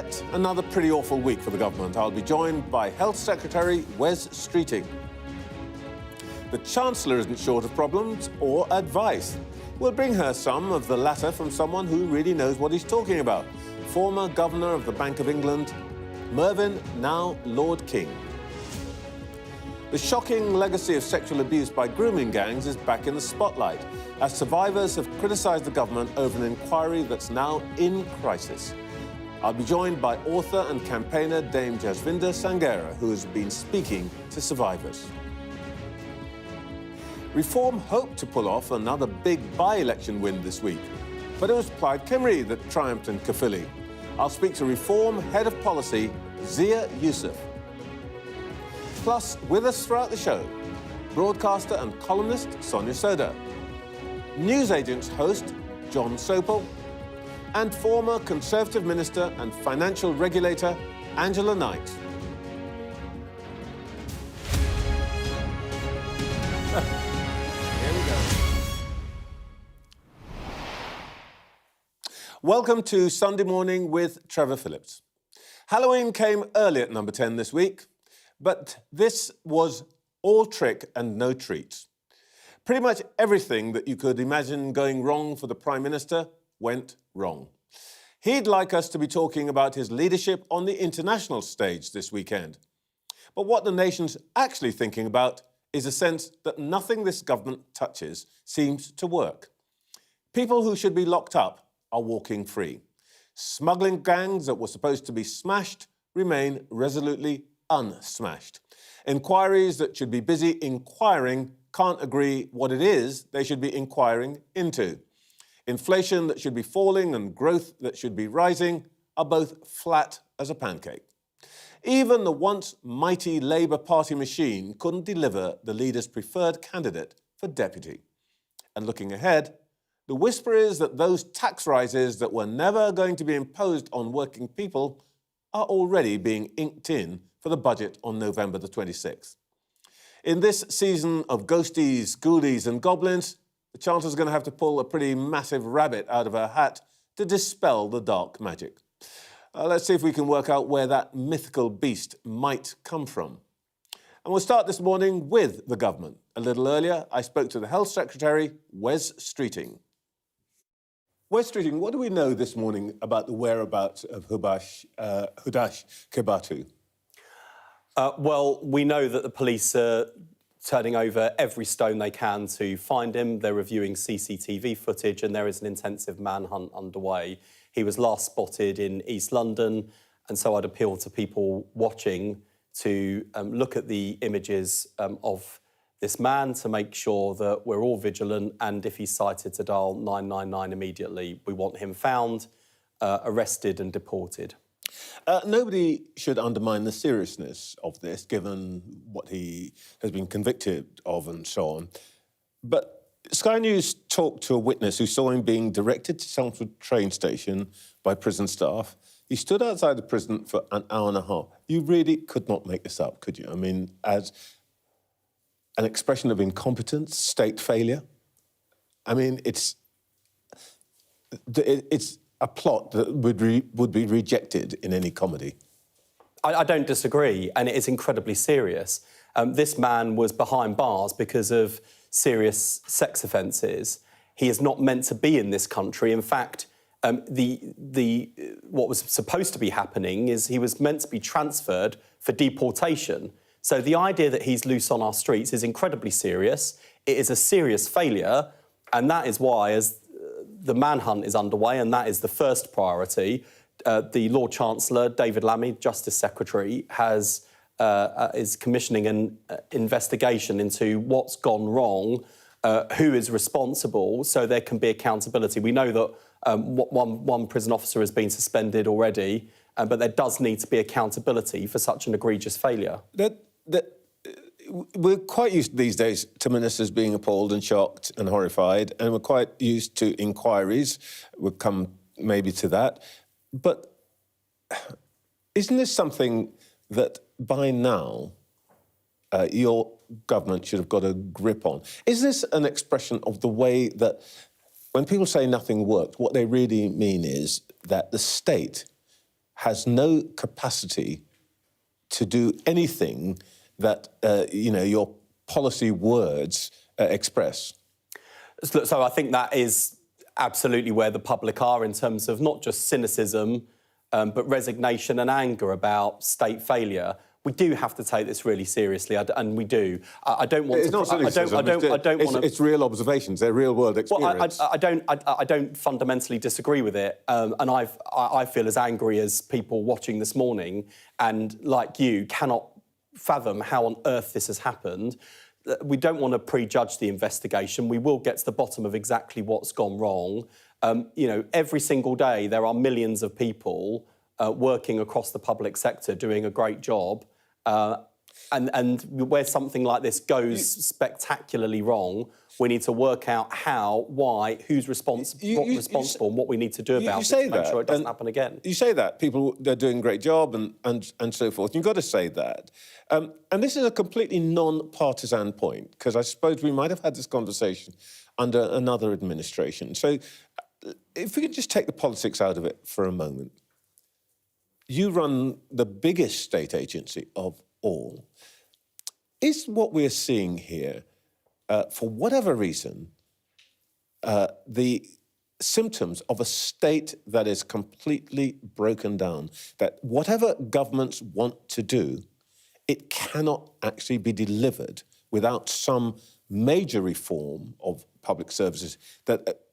Yet another pretty awful week for the government. I'll be joined by Health Secretary Wes Streeting. The Chancellor isn't short of problems or advice. We'll bring her some of the latter from someone who really knows what he's talking about. Former Governor of the Bank of England, Mervyn, now Lord King. The shocking legacy of sexual abuse by grooming gangs is back in the spotlight, as survivors have criticised the government over an inquiry that's now in crisis. I'll be joined by author and campaigner Dame Jasvinder Sanghera, who has been speaking to survivors. Reform hoped to pull off another big by-election win this week, but it was Plaid Cymru that triumphed in Caerphilly. I'll speak to Reform Head of Policy, Zia Youssef. Plus, with us throughout the show, broadcaster and columnist Sonia Soda, newsagents host John Sopel, and former Conservative Minister and Financial Regulator Angela Knight. Here we go. Welcome to Sunday Morning with Trevor Phillips. Halloween came early at number 10 this week, but this was all trick and no treats. Pretty much everything that you could imagine going wrong for the Prime Minister went wrong. He'd like us to be talking about his leadership on the international stage this weekend. But what the nation's actually thinking about is a sense that nothing this government touches seems to work. People who should be locked up are walking free. Smuggling gangs that were supposed to be smashed remain resolutely unsmashed. Inquiries that should be busy inquiring can't agree what it is they should be inquiring into. Inflation that should be falling and growth that should be rising are both flat as a pancake. Even the once mighty Labour Party machine couldn't deliver the leader's preferred candidate for deputy. And looking ahead, the whisper is that those tax rises that were never going to be imposed on working people are already being inked in for the budget on November the 26th. In this season of ghosties, ghoulies and goblins, the Chancellor's going to have to pull a pretty massive rabbit out of her hat to dispel the dark magic. Let's see if we can work out where that mythical beast might come from. And we'll start this morning with the government. A little earlier, I spoke to the Health Secretary, Wes Streeting. Wes Streeting, what do we know this morning about the whereabouts of Hudash Kibatu? Well, we know that the police are turning over every stone they can to find him. They're reviewing CCTV footage and there is an intensive manhunt underway. He was last spotted in East London, and so I'd appeal to people watching to look at the images of this man to make sure that we're all vigilant, and if he's sighted, to dial 999 immediately. We want him found, arrested and deported. Nobody should undermine the seriousness of this, given what he has been convicted of and so on. But Sky News talked to a witness who saw him being directed to Chelmsford train station by prison staff. He stood outside the prison for an hour and a half. You really could not make this up, could you? I mean, as an expression of incompetence, state failure. I mean, it's a plot that would be rejected in any comedy. I don't disagree, and it is incredibly serious. This man was behind bars because of serious sex offences. He is not meant to be in this country. In fact, what was supposed to be happening is he was meant to be transferred for deportation. So the idea that he's loose on our streets is incredibly serious. It is a serious failure, and that is why, as the manhunt is underway, and that is the first priority. The Lord Chancellor, David Lammy, Justice Secretary, is commissioning an investigation into what's gone wrong, who is responsible, so there can be accountability. We know that one prison officer has been suspended already, but there does need to be accountability for such an egregious failure. We're quite used these days to ministers being appalled and shocked and horrified, and we're quite used to inquiries. We'll come maybe to that. But isn't this something that by now your government should have got a grip on? Is this an expression of the way that when people say nothing worked, what they really mean is that the state has no capacity to do anything that, your policy words express. So I think that is absolutely where the public are in terms of not just cynicism, but resignation and anger about state failure. We do have to take this really seriously, and we do. I don't want it's to. Not cynicism. I don't want to. It's real observations. They're real world experience. Well, I don't fundamentally disagree with it, and I feel as angry as people watching this morning, and like you, cannot fathom how on earth this has happened. We don't want to prejudge the investigation. We will get to the bottom of exactly what's gone wrong. Every single day there are millions of people working across the public sector doing a great job. And where something like this goes spectacularly wrong, we need to work out how, why, who's responsible, and what we need to do about it to make sure it doesn't happen again. You say that. They're doing a great job and so forth. You've got to say that. And this is a completely non-partisan point, because I suppose we might have had this conversation under another administration. So if we could just take the politics out of it for a moment. You run the biggest state agency of all. Is what we're seeing here, for whatever reason, the symptoms of a state that is completely broken down, that whatever governments want to do, it cannot actually be delivered without some major reform of public services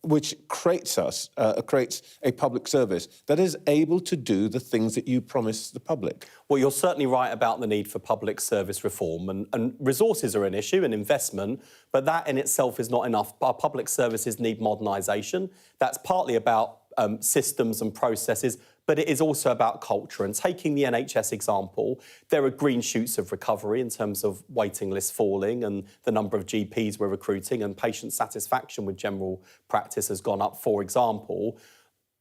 which creates a public service that is able to do the things that you promise the public? Well, you're certainly right about the need for public service reform, and resources are an issue and investment, but that in itself is not enough. Our public services need modernisation. That's partly about systems and processes, but it is also about culture. And taking the NHS example, there are green shoots of recovery in terms of waiting lists falling and the number of GPs we're recruiting, and patient satisfaction with general practice has gone up, for example.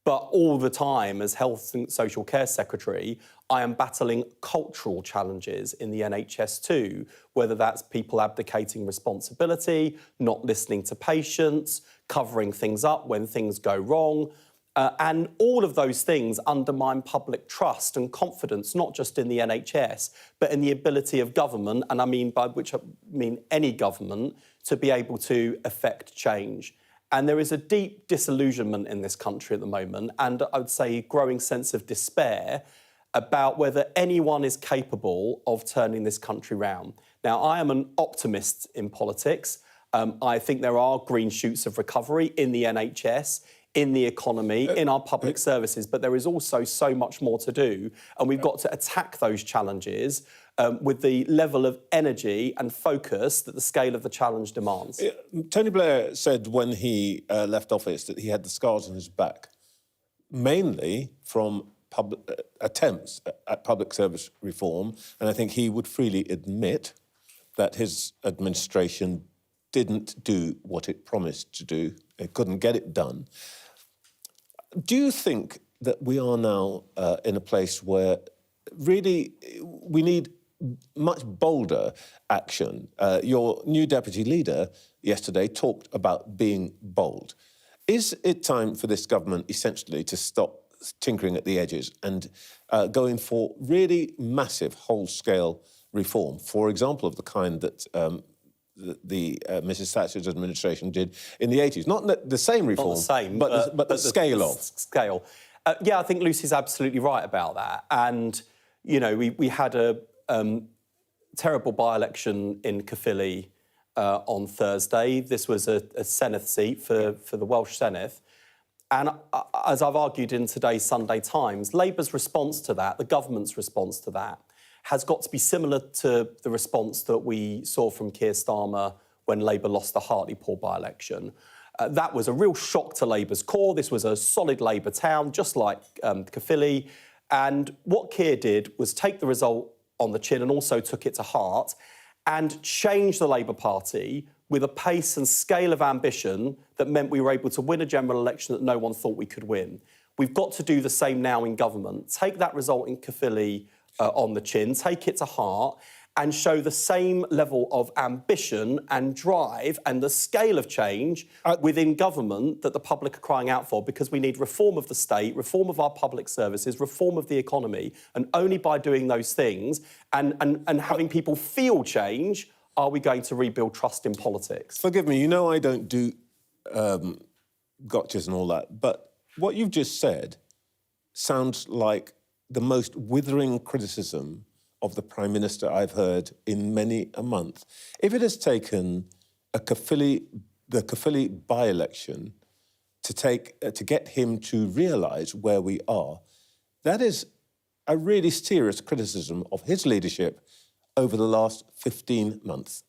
But all the time, as Health and Social Care Secretary, I am battling cultural challenges in the NHS too, whether that's people abdicating responsibility, not listening to patients, covering things up when things go wrong. And all of those things undermine public trust and confidence, not just in the NHS, but in the ability of government, and by which I mean any government, to be able to effect change. And there is a deep disillusionment in this country at the moment, and I would say a growing sense of despair about whether anyone is capable of turning this country round. Now, I am an optimist in politics. I think there are green shoots of recovery in the NHS, in the economy, in our public services, but there is also so much more to do, and we've got to attack those challenges with the level of energy and focus that the scale of the challenge demands. Tony Blair said when he left office that he had the scars on his back, mainly from attempts at public service reform, and I think he would freely admit that his administration didn't do what it promised to do. It couldn't get it done. Do you think that we are now in a place where really we need much bolder action? Your new deputy leader yesterday talked about being bold. Is it time for this government essentially to stop tinkering at the edges and going for really massive whole-scale reform, for example, of the kind that the Mrs. Thatcher's administration did in the 80s? Not the same reform, not the same, but the scale of. Scale. I think Lucy's absolutely right about that. And, we had a terrible by-election in Caerphilly on Thursday. This was a Senedd seat for the Welsh Senedd. And as I've argued in today's Sunday Times, Labour's response to that, the government's response to that, has got to be similar to the response that we saw from Keir Starmer when Labour lost the Hartlepool by-election. That was a real shock to Labour's core. This was a solid Labour town, just like Caerphilly. And what Keir did was take the result on the chin and also took it to heart and change the Labour Party with a pace and scale of ambition that meant we were able to win a general election that no one thought we could win. We've got to do the same now in government. Take that result in Caerphilly on the chin, take it to heart, and show the same level of ambition and drive and the scale of change within government that the public are crying out for, because we need reform of the state, reform of our public services, reform of the economy, and only by doing those things and having people feel change are we going to rebuild trust in politics. Forgive me, you know I don't do gotchas and all that, but what you've just said sounds like the most withering criticism of the Prime Minister I've heard in many a month. If it has taken the Caerphilly by-election to get him to realise where we are, that is a really serious criticism of his leadership over the last 15 months.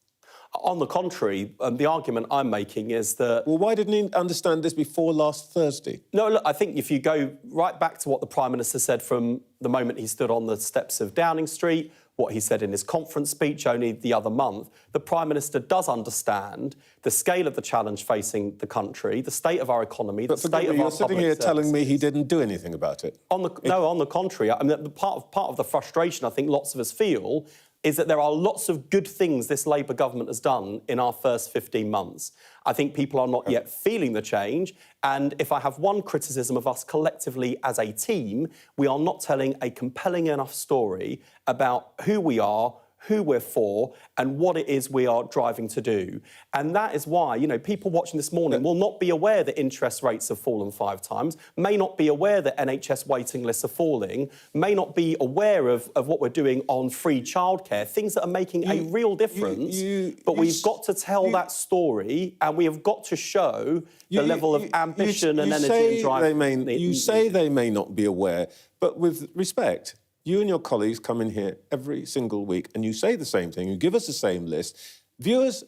On the contrary, the argument I'm making is that... Well, why didn't he understand this before last Thursday? No, look, I think if you go right back to what the Prime Minister said from the moment he stood on the steps of Downing Street, what he said in his conference speech only the other month, the Prime Minister does understand the scale of the challenge facing the country, the state of our economy, the state of our public services. You're sitting here telling me he didn't do anything about it. On the contrary. I mean, part of the frustration I think lots of us feel is that there are lots of good things this Labour government has done in our first 15 months. I think people are not yet feeling the change. And if I have one criticism of us collectively as a team, we are not telling a compelling enough story about who we are, who we're for, and what it is we are driving to do. And that is why, you know, people watching this morning will not be aware that interest rates have fallen 5 times, may not be aware that NHS waiting lists are falling, may not be aware of what we're doing on free childcare, things that are making a real difference. But we've got to tell that story, and we have got to show the level of ambition and energy and drive. You say they may not be aware, but with respect, you and your colleagues come in here every single week and you say the same thing, you give us the same list. Viewers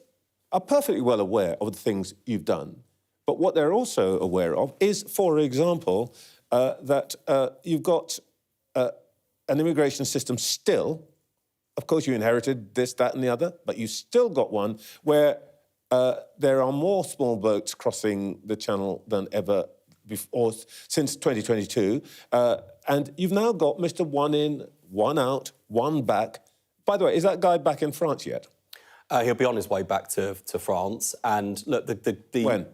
are perfectly well aware of the things you've done. But what they're also aware of is, for example, that you've got an immigration system still. Of course, you inherited this, that and the other, but you still got one where there are more small boats crossing the channel than ever before, since 2022. And you've now got Mr. One in, one out, one back. By the way, is that guy back in France yet? He'll be on his way back to France. And look, When?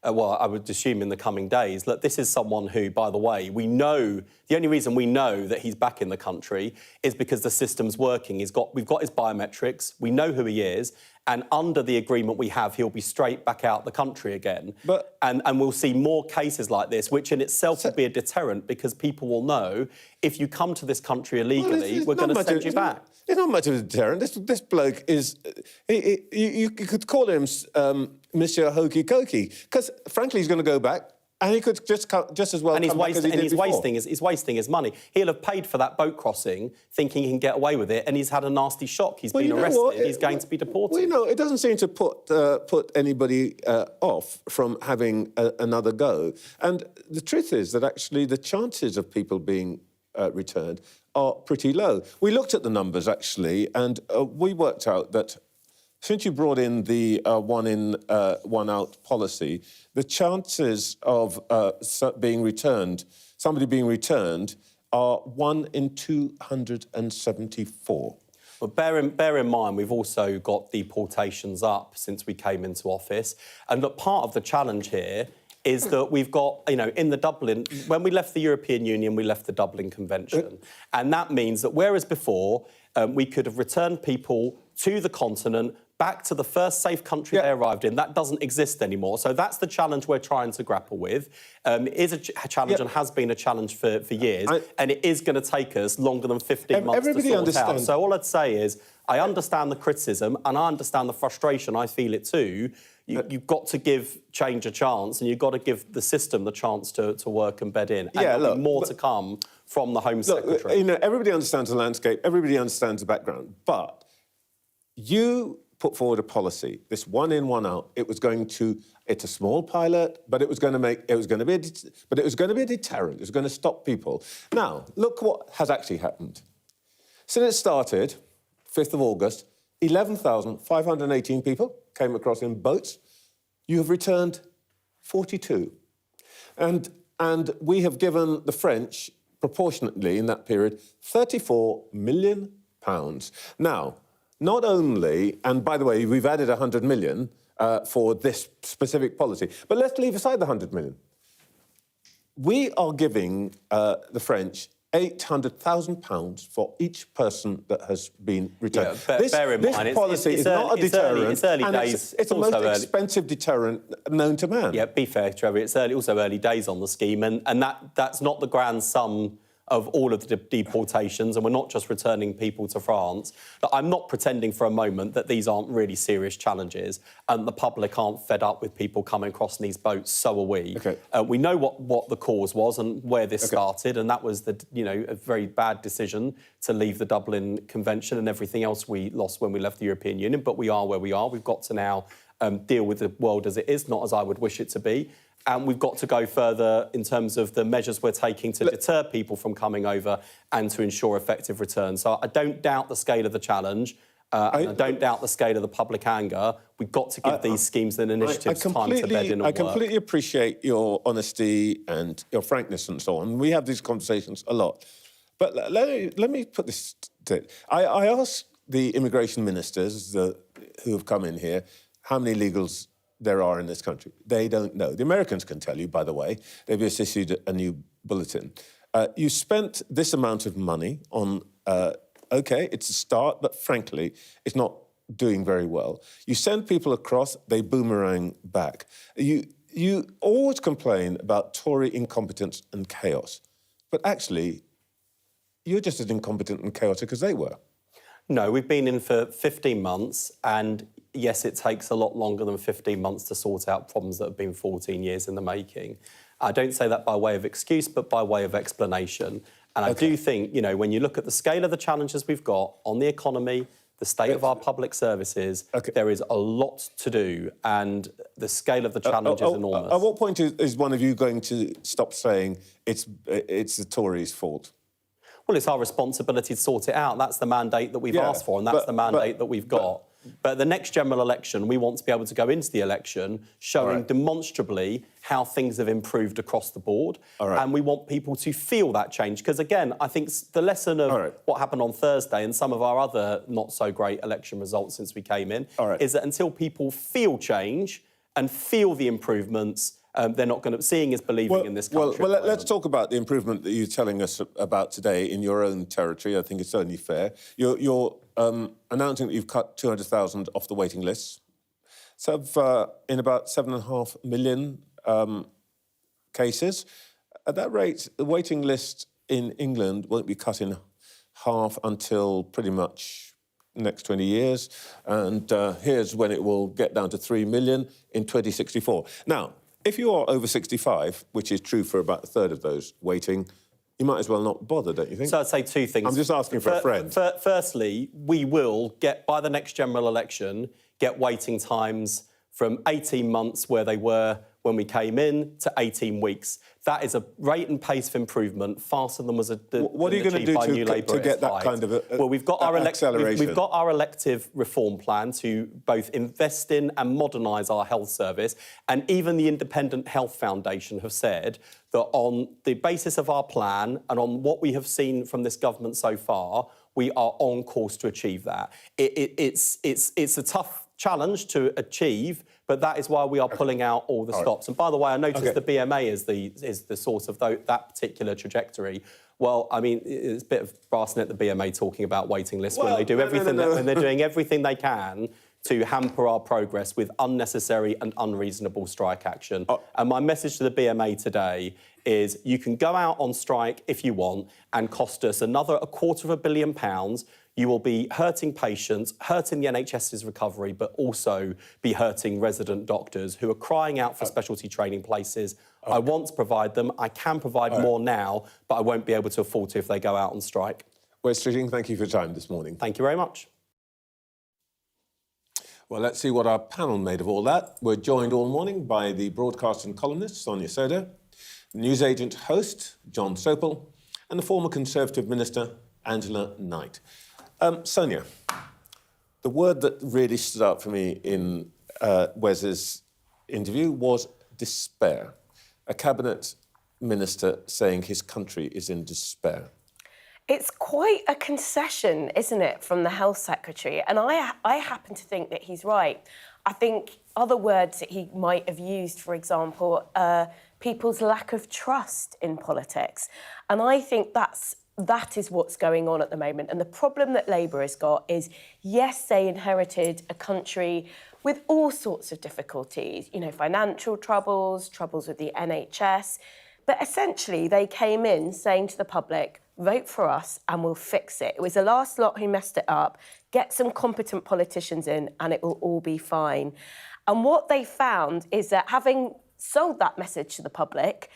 Well, I would assume in the coming days. Look, this is someone who, by the way, we know, the only reason we know that he's back in the country is because the system's working. We've got his biometrics, we know who he is, and under the agreement we have, he'll be straight back out the country again. And we'll see more cases like this, which in itself will be a deterrent, because people will know, if you come to this country illegally, we're going to send you back. It's not much of a deterrent. This bloke is... You could call him Monsieur Hokey Cokey, because, frankly, he's going to go back, and he could just as well come back as he did before. He's wasting his money. He'll have paid for that boat crossing, thinking he can get away with it, and he's had a nasty shock. He's been arrested. He's going to be deported. Well, you know, it doesn't seem to put anybody off from having another go. And the truth is that, actually, the chances of people being returned are pretty low. We looked at the numbers, actually, and we worked out that since you brought in the one in, one out policy, the chances of somebody being returned are 1 in 274. Well, bear in mind, we've also got deportations up since we came into office. And look, part of the challenge here is that we've got, you know, in the Dublin... When we left the European Union, we left the Dublin Convention. And that means that whereas before we could have returned people to the continent, back to the first safe country they arrived in, that doesn't exist anymore. So that's the challenge we're trying to grapple with. It is a challenge and has been a challenge for years. And it is going to take us longer than 15 months to sort out. So all I'd say is, I understand the criticism and I understand the frustration. I feel it too. You've got to give change a chance, and you've got to give the system the chance to work and bed in. And there'll be more to come from the Home Secretary. You know, everybody understands the landscape, everybody understands the background, but you put forward a policy, this one in, one out. It's a small pilot, but it was going to be a deterrent. It was going to stop people. Now, look what has actually happened. Since it started, 5th of August, 11,518 people came across in boats. You have returned 42. And we have given the French, proportionately in that period, £34 million. Now, not only, and by the way, we've added 100 million for this specific policy, but let's leave aside the 100 million. We are giving the French £800,000 for each person that has been returned. Yeah, bear in mind, this policy is not a deterrent. It's early days. It's the most expensive deterrent known to man. Yeah, be fair, Trevor. It's also early days on the scheme, and that's not the grand sum of all of the deportations, and we're not just returning people to France. But I'm not pretending for a moment that these aren't really serious challenges, and the public aren't fed up with people coming across in these boats. So are we. Okay. We know what the cause was and where this started, and that was a very bad decision to leave the Dublin Convention and everything else we lost when we left the European Union. But we are where we are. We've got to now deal with the world as it is, not as I would wish it to be. And we've got to go further in terms of the measures we're taking to deter people from coming over and to ensure effective return. So I don't doubt the scale of the challenge. And I don't doubt the scale of the public anger. We've got to give these schemes and initiatives time to bed in and work. I completely appreciate your honesty and your frankness and so on. We have these conversations a lot. But let me put this to it. I asked the immigration ministers who have come in here how many illegals there are in this country. They don't know. The Americans can tell you, by the way. They've just issued a new bulletin. You spent this amount of money on, OK, it's a start, but frankly, it's not doing very well. You send people across, they boomerang back. You always complain about Tory incompetence and chaos, but actually, you're just as incompetent and chaotic as they were. No, we've been in for 15 months, and yes, it takes a lot longer than 15 months to sort out problems that have been 14 years in the making. I don't say that by way of excuse, but by way of explanation. And I do think, when you look at the scale of the challenges we've got on the economy, the state of our public services, there is a lot to do, and the scale of the challenge is enormous. At what point is one of you going to stop saying it's the Tories' fault? Well, it's our responsibility to sort it out. That's the mandate that we've asked for, and that's the mandate that we've got. But the next general election, we want to be able to go into the election showing demonstrably how things have improved across the board. And we want people to feel that change. Because, again, I think the lesson of what happened on Thursday and some of our other not-so-great election results since we came in is that until people feel change and feel the improvements, they're not going to... Seeing is believing in this country. Well, let's talk about the improvement that you're telling us about today in your own territory. I think it's only fair. You're announcing that you've cut 200,000 off the waiting lists. So in about 7.5 million cases. At that rate, the waiting list in England won't be cut in half until pretty much next 20 years. And here's when it will get down to 3 million in 2064. Now, if you are over 65, which is true for about a third of those waiting, you might as well not bother, don't you think? So I'd say two things. I'm just asking for a friend. Firstly, we will get, by the next general election, get waiting times from 18 months where they were when we came in to 18 weeks. That is a rate and pace of improvement faster than was what are you going to do to get that kind of we've got our acceleration? We've got our elective reform plan to both invest in and modernise our health service, and even the Independent Health Foundation have said that on the basis of our plan and on what we have seen from this government so far, we are on course to achieve that. It's a tough challenge to achieve, but that is why we are pulling out all the stops. And by the way, I noticed the BMA is the source of that particular trajectory. Well, I mean, it's a bit of brass net the BMA talking about waiting lists when they do everything when they're doing everything they can to hamper our progress with unnecessary and unreasonable strike action. And my message to the BMA today is you can go out on strike if you want and cost us another £250 million. You will be hurting patients, hurting the NHS's recovery, but also be hurting resident doctors who are crying out for specialty training places. I want to provide them. I can provide more now, but I won't be able to afford to if they go out on strike. Wes Streeting, thank you for your time this morning. Thank you very much. Well, let's see what our panel made of all that. We're joined all morning by the broadcaster and columnist, Sonia Soda, the newsagent host, John Sopel, and the former Conservative Minister, Angela Knight. Sonia, the word that really stood out for me in Wes's interview was despair. A cabinet minister saying his country is in despair. It's quite a concession, isn't it, from the Health Secretary? And I happen to think that he's right. I think other words that he might have used, for example, people's lack of trust in politics. And I think that is what's going on at the moment. And the problem that Labour has got is, yes, they inherited a country with all sorts of difficulties, you know, financial troubles with the NHS. But essentially, they came in saying to the public, vote for us and we'll fix it. It was the last lot who messed it up. Get some competent politicians in and it will all be fine. And what they found is that having sold that message to the public,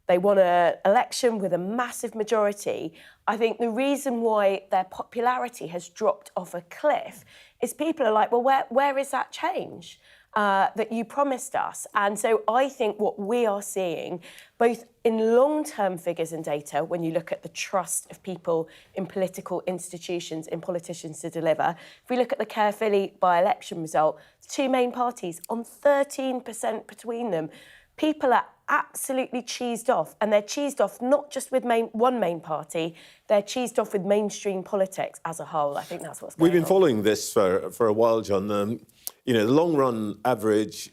they won an election with a massive majority. I think the reason why their popularity has dropped off a cliff is people are like, well, where is that change that you promised us? And so I think what we are seeing, both in long-term figures and data, when you look at the trust of people in political institutions, in politicians to deliver, if we look at the carefully by-election result, the two main parties on 13% between them, people are absolutely cheesed off, and they're cheesed off not just with one main party, they're cheesed off with mainstream politics as a whole. I think that's what's going on. We've been following this for a while, John. You know, the long-run average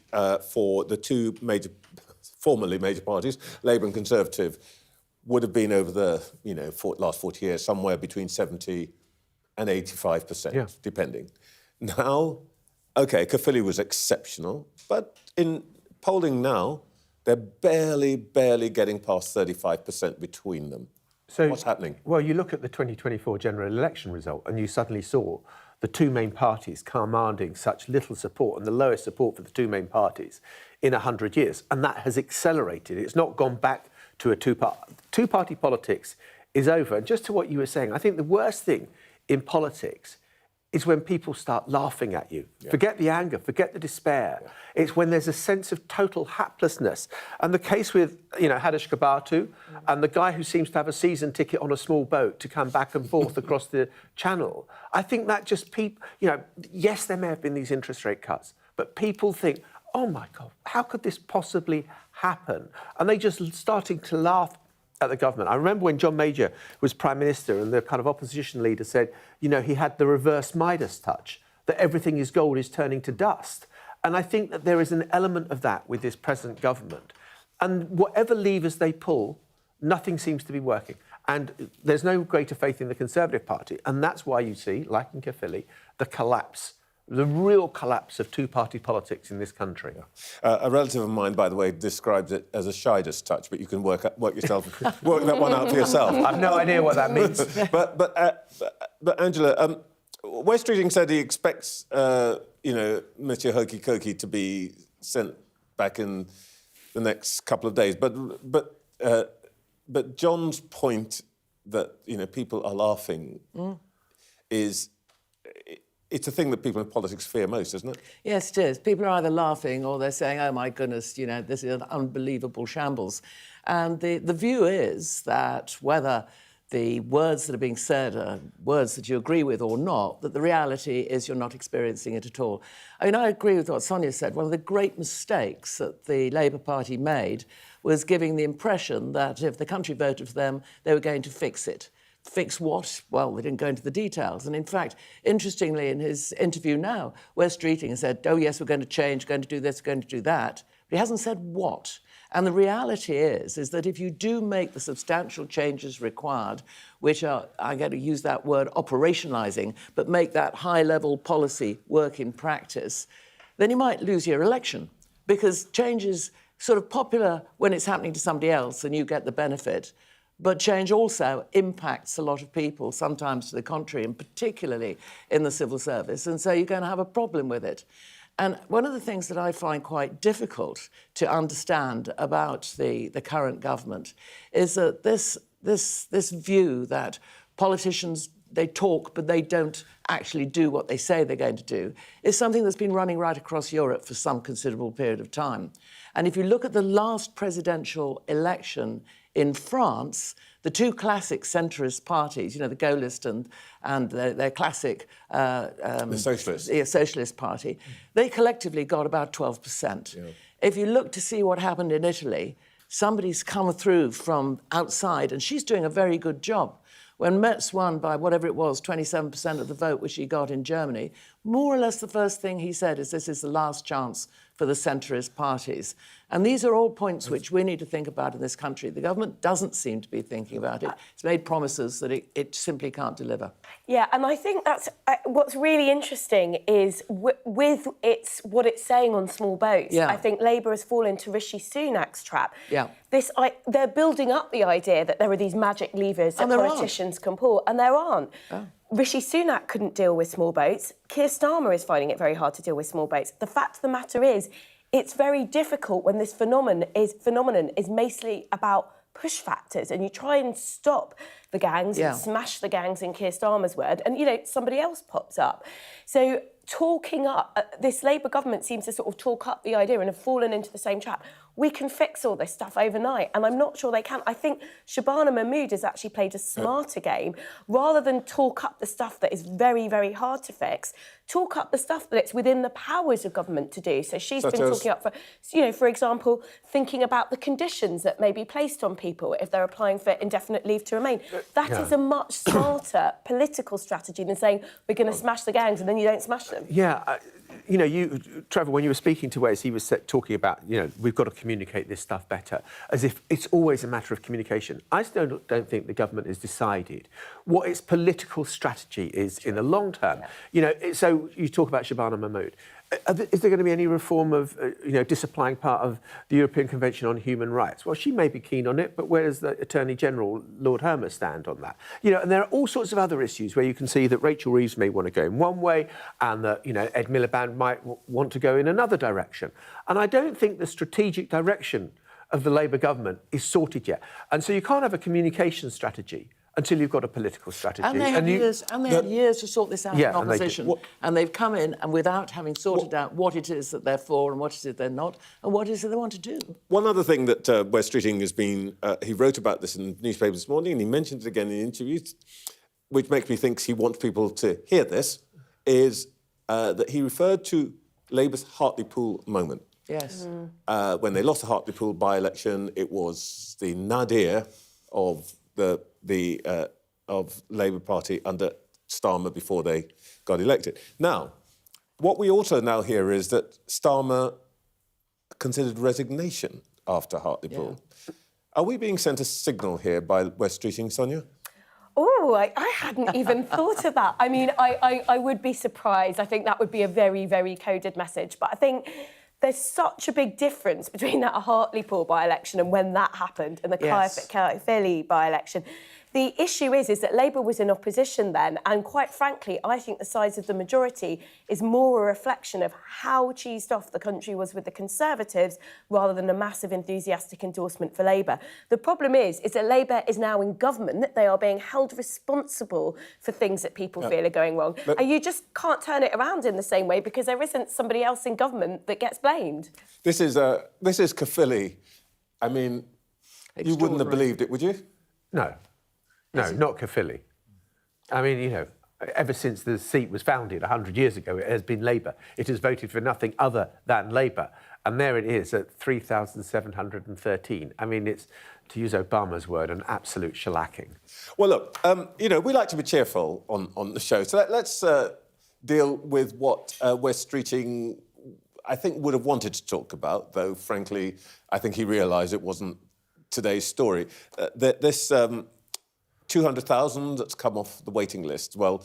for the two formerly major parties, Labour and Conservative, would have been over the last 40 years somewhere between 70 and 85%, depending. Now, OK, Caerphilly was exceptional, but in polling now, they're barely getting past 35% between them. So what's happening? Well, you look at the 2024 general election result and you suddenly saw the two main parties commanding such little support and the lowest support for the two main parties in 100 years. And that has accelerated. It's not gone back to a two-party politics is over. And just to what you were saying, I think the worst thing in politics is when people start laughing at you. Yeah. Forget the anger, forget the despair. Yeah. It's when there's a sense of total haplessness. And the case with, Hadish Gabatu and the guy who seems to have a season ticket on a small boat to come back and forth across the channel, I think that just yes, there may have been these interest rate cuts, but people think, oh my God, how could this possibly happen? And they just starting to laugh at the government. I remember when John Major was Prime Minister and the kind of opposition leader said, he had the reverse Midas touch, that everything is gold is turning to dust. And I think that there is an element of that with this present government. And whatever levers they pull, nothing seems to be working. And there's no greater faith in the Conservative Party. And that's why you see, like in Caerphilly, the real collapse of two-party politics in this country. Yeah. A relative of mine, by the way, describes it as a Shidas touch, but you can work that one out for yourself. I've no idea what that means. but Angela, West Streeting said he expects, Mr. Hokey Cokey to be sent back in the next couple of days. But John's point that people are laughing is. It's a thing that people in politics fear most, isn't it? Yes, it is. People are either laughing or they're saying, oh, my goodness, this is an unbelievable shambles. And the view is that whether the words that are being said are words that you agree with or not, that the reality is you're not experiencing it at all. I mean, I agree with what Sonia said. One of the great mistakes that the Labour Party made was giving the impression that if the country voted for them, they were going to fix it. Fix what? Well, they didn't go into the details. And in fact, interestingly, in his interview now, West Streeting said, oh, yes, we're going to change, going to do this, going to do that. But he hasn't said what. And the reality is that if you do make the substantial changes required, which are, I'm going to use that word, operationalising, but make that high-level policy work in practice, then you might lose your election. Because change is sort of popular when it's happening to somebody else and you get the benefit. But change also impacts a lot of people, sometimes to the contrary, and particularly in the civil service. And so you're going to have a problem with it. And one of the things that I find quite difficult to understand about the current government is that this view that politicians, they talk, but they don't actually do what they say they're going to do, is something that's been running right across Europe for some considerable period of time. And if you look at the last presidential election in France, the two classic centrist parties, the Gaullist and their classic... the Socialists. Yeah, Socialist Party, they collectively got about 12%. Yeah. If you look to see what happened in Italy, somebody's come through from outside and she's doing a very good job. When Metz won by whatever it was, 27% of the vote, which he got in Germany, more or less the first thing he said is this is the last chance for the centrist parties. And these are all points which we need to think about in this country. The government doesn't seem to be thinking about it. It's made promises that it simply can't deliver. Yeah, and I think that's what's really interesting is with what it's saying on small boats. Yeah. I think Labour has fallen into Rishi Sunak's trap. Yeah. They're building up the idea that there are these magic levers that And there politicians can pull, and there aren't. Oh. Rishi Sunak couldn't deal with small boats. Keir Starmer is finding it very hard to deal with small boats. The fact of the matter is, it's very difficult when this phenomenon is mostly about push factors, and you try and stop the gangs and smash the gangs, in Keir Starmer's word, and, somebody else pops up. So talking up, this Labour government seems to sort of talk up the idea and have fallen into the same trap. We can fix all this stuff overnight, and I'm not sure they can. I think Shabana Mahmood has actually played a smarter game. Rather than talk up the stuff that is very, very hard to fix, talk up the stuff that it's within the powers of government to do. So she's been talking up for example, thinking about the conditions that may be placed on people if they're applying for indefinite leave to remain. That is a much smarter political strategy than saying we're going to smash the gangs and then you don't smash them. Yeah. Trevor, when you were speaking to Wes, he was talking about, we've got to communicate this stuff better, as if it's always a matter of communication. I still don't think the government has decided what its political strategy is in the long term. Yeah. So you talk about Shabana Mahmood. Is there going to be any reform of, disapplying part of the European Convention on Human Rights? Well, she may be keen on it, but where does the Attorney General, Lord Hermer, stand on that? And there are all sorts of other issues where you can see that Rachel Reeves may want to go in one way and that, Ed Miliband might want to go in another direction. And I don't think the strategic direction of the Labour government is sorted yet. And so you can't have a communication strategy until you've got a political strategy. And they had years to sort this out in opposition. And they've come in and without having sorted out what it is that they're for and what it is they're not and what it is that they want to do. One other thing that Wes Streeting has been... he wrote about this in the newspaper this morning and he mentioned it again in interviews, which makes me think he wants people to hear this, is that he referred to Labour's Hartlepool moment. Yes. When they lost the Hartlepool by-election, it was the nadir of the Labour Party under Starmer before they got elected. Now, what we also now hear is that Starmer considered resignation after Hartlepool. Yeah. Are we being sent a signal here by Wes Streeting, Sonia? Oh, I hadn't even thought of that. I mean, I would be surprised. I think that would be a very, very coded message. But I think there's such a big difference between that Hartlepool by-election and when that happened and the Caerphilly by-election. The issue is that Labour was in opposition then, and quite frankly, I think the size of the majority is more a reflection of how cheesed off the country was with the Conservatives rather than a massive enthusiastic endorsement for Labour. The problem is that Labour is now in government. They are being held responsible for things that people feel are going wrong. And you just can't turn it around in the same way because there isn't somebody else in government that gets blamed. This is Caerphilly. I mean, you wouldn't have believed it, would you? No, not Caerphilly. I mean, ever since the seat was founded 100 years ago, it has been Labour. It has voted for nothing other than Labour. And there it is at 3,713. I mean, it's, to use Obama's word, an absolute shellacking. Well, look, we like to be cheerful on the show. So let's deal with what Wes Streeting, I think, would have wanted to talk about, though, frankly, I think he realised it wasn't today's story. This 200,000 that's come off the waiting list. Well,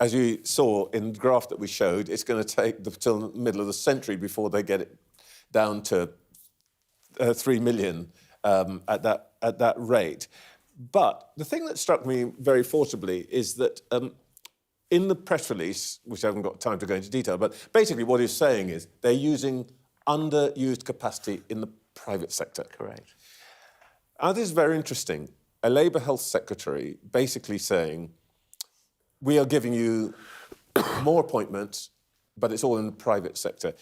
as you saw in the graph that we showed, it's going to take till the middle of the century before they get it down to 3 million at that rate. But the thing that struck me very forcibly is that in the press release, which I haven't got time to go into detail, but basically what he's saying is they're using underused capacity in the private sector. Correct. This is very interesting. A Labour Health Secretary basically saying, we are giving you more appointments, but it's all in the private sector.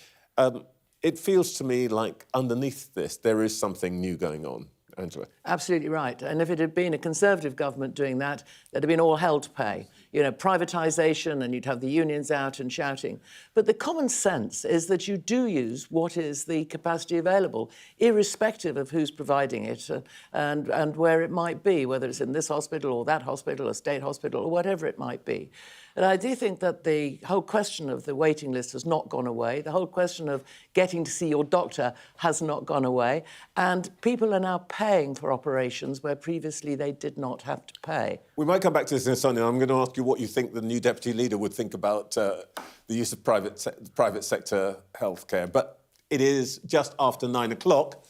It feels to me like underneath this, there is something new going on. Angela? Absolutely right. And if it had been a Conservative government doing that, there'd have been all hell to pay. privatisation, and you'd have the unions out and shouting. But the common sense is that you do use what is the capacity available, irrespective of who's providing it and where it might be, whether it's in this hospital or that hospital, a state hospital, or whatever it might be. And I do think that the whole question of the waiting list has not gone away. The whole question of getting to see your doctor has not gone away. And people are now paying for operations where previously they did not have to pay. We might come back to this in a second. I'm going to ask you what you think the new deputy leader would think about the use of private sector healthcare. But it is just after 9 o'clock,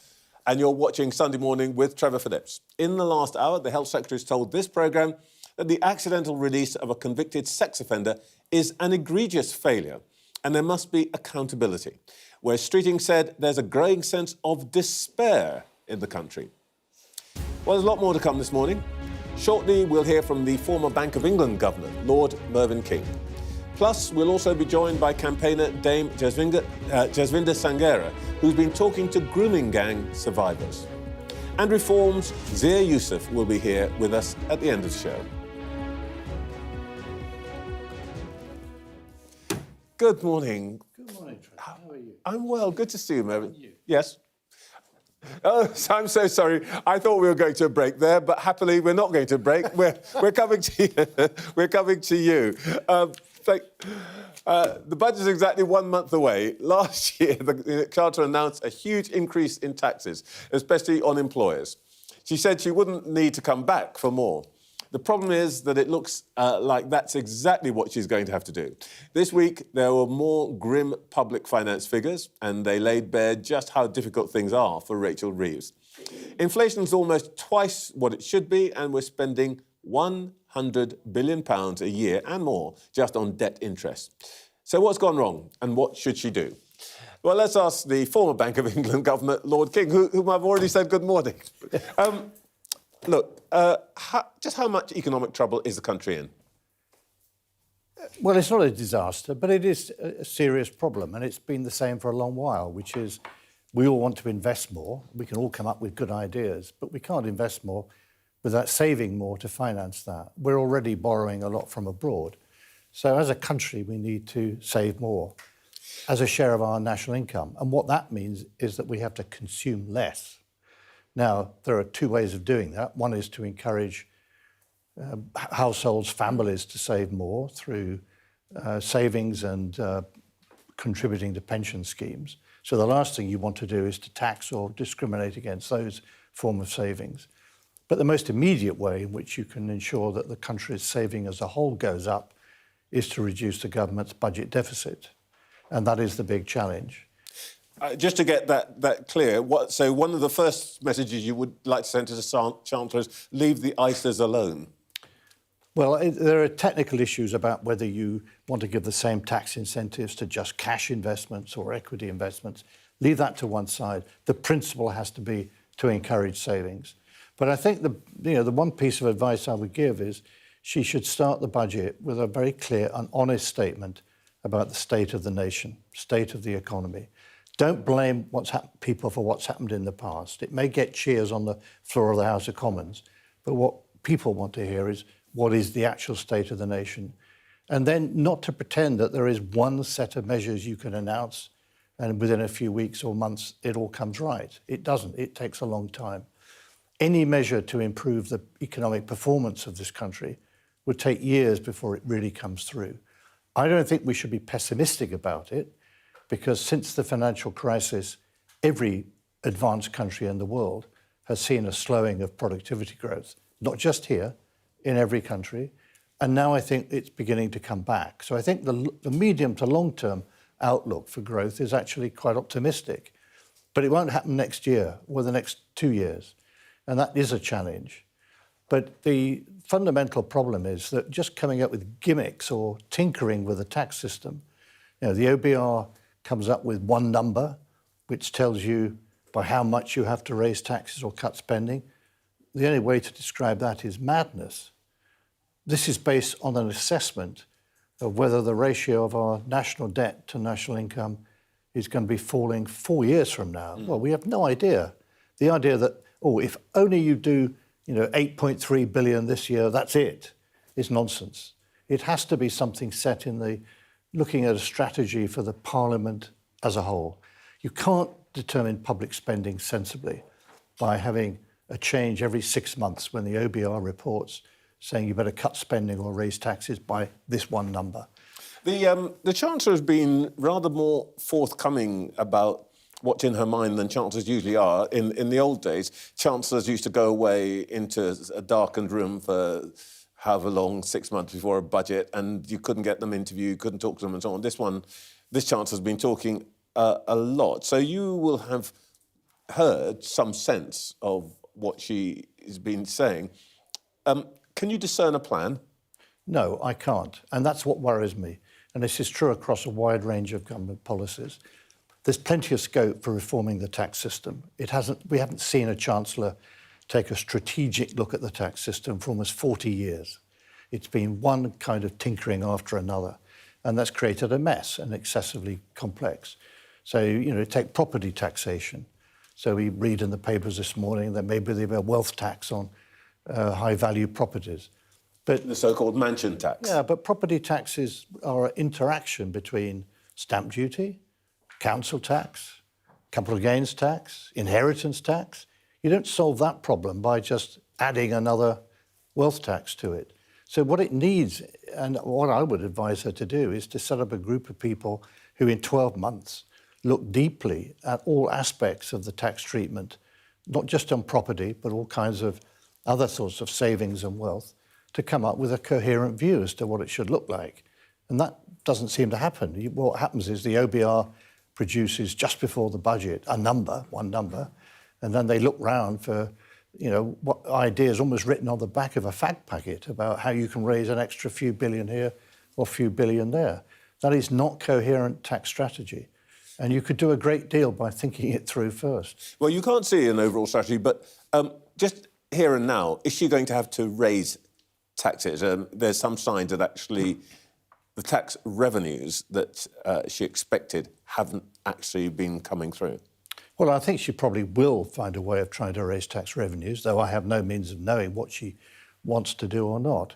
and you're watching Sunday Morning with Trevor Phillips. In the last hour, the Health Secretary has told this programme that the accidental release of a convicted sex offender is an egregious failure and there must be accountability. Where Streeting said there's a growing sense of despair in the country. Well, there's a lot more to come this morning. Shortly, we'll hear from the former Bank of England Governor, Lord Mervyn King. Plus, we'll also be joined by campaigner Dame Jasvinder Sangera, who's been talking to grooming gang survivors. And Reform's Zia Youssef will be here with us at the end of the show. Good morning. Good morning, Trevor. How are you? I'm well. Good to see you, Mervyn. Yes? Oh, I'm so sorry. I thought we were going to a break there, but happily we're not going to a break. We're coming to you. We're coming to you. The budget is exactly 1 month away. Last year, the Charter announced a huge increase in taxes, especially on employers. She said she wouldn't need to come back for more. The problem is that it looks like that's exactly what she's going to have to do. This week, there were more grim public finance figures, and they laid bare just how difficult things are for Rachel Reeves. Inflation's almost twice what it should be, and we're spending £100 billion a year and more just on debt interest. So what's gone wrong, and what should she do? Well, let's ask the former Bank of England Governor, Lord King, whom I've already said good morning. Look, just how much economic trouble is the country in? Well, it's not a disaster, but it is a serious problem, and it's been the same for a long while, which is we all want to invest more. We can all come up with good ideas, but we can't invest more without saving more to finance that. We're already borrowing a lot from abroad. So as a country, we need to save more as a share of our national income. And what that means is that we have to consume less. Now, there are two ways of doing that. One is to encourage households, families to save more through savings and contributing to pension schemes. So the last thing you want to do is to tax or discriminate against those forms of savings. But the most immediate way in which you can ensure that the country's saving as a whole goes up is to reduce the government's budget deficit. And that is the big challenge. Just to get that clear, so one of the first messages you would like to send to the Chancellor is leave the ISAs alone. Well, there are technical issues about whether you want to give the same tax incentives to just cash investments or equity investments. Leave that to one side. The principle has to be to encourage savings. But I think the one piece of advice I would give is she should start the budget with a very clear and honest statement about the state of the nation, state of the economy. Don't blame people for what's happened in the past. It may get cheers on the floor of the House of Commons, but what people want to hear is what is the actual state of the nation. And then not to pretend that there is one set of measures you can announce and within a few weeks or months it all comes right. It doesn't. It takes a long time. Any measure to improve the economic performance of this country would take years before it really comes through. I don't think we should be pessimistic about it, because since the financial crisis, every advanced country in the world has seen a slowing of productivity growth, not just here, in every country. And now I think it's beginning to come back. So I think the medium to long-term outlook for growth is actually quite optimistic. But it won't happen next year or the next 2 years. And that is a challenge. But the fundamental problem is that just coming up with gimmicks or tinkering with the tax system, the OBR comes up with one number, which tells you by how much you have to raise taxes or cut spending. The only way to describe that is madness. This is based on an assessment of whether the ratio of our national debt to national income is going to be falling 4 years from now. Well, we have no idea. The idea that, if only you do 8.3 billion this year, that's it, is nonsense. It has to be something set in the looking at a strategy for the Parliament as a whole. You can't determine public spending sensibly by having a change every 6 months when the OBR reports saying you better cut spending or raise taxes by this one number. The Chancellor has been rather more forthcoming about what's in her mind than Chancellors usually are. In the old days, Chancellors used to go away into a darkened room for however long, 6 months before a budget, and you couldn't get them interviewed, you couldn't talk to them and so on. This Chancellor's been talking a lot. So you will have heard some sense of what she has been saying. Can you discern a plan? No, I can't. And that's what worries me. And this is true across a wide range of government policies. There's plenty of scope for reforming the tax system. We haven't seen a Chancellor take a strategic look at the tax system for almost 40 years. It's been one kind of tinkering after another, and that's created a mess and excessively complex. So, take property taxation. So we read in the papers this morning that maybe there'll be a wealth tax on high-value properties. But the so-called mansion tax. Yeah, but property taxes are an interaction between stamp duty, council tax, capital gains tax, inheritance tax. You don't solve that problem by just adding another wealth tax to it. So what it needs, and what I would advise her to do, is to set up a group of people who in 12 months look deeply at all aspects of the tax treatment, not just on property, but all kinds of other sorts of savings and wealth, to come up with a coherent view as to what it should look like. And that doesn't seem to happen. What happens is the OBR produces just before the budget one number, and then they look round for, what ideas almost written on the back of a fact packet about how you can raise an extra few billion here or a few billion there. That is not coherent tax strategy. And you could do a great deal by thinking it through first. Well, you can't see an overall strategy, but just here and now, is she going to have to raise taxes? There's some signs that actually the tax revenues that she expected haven't actually been coming through. Well, I think she probably will find a way of trying to raise tax revenues, though I have no means of knowing what she wants to do or not.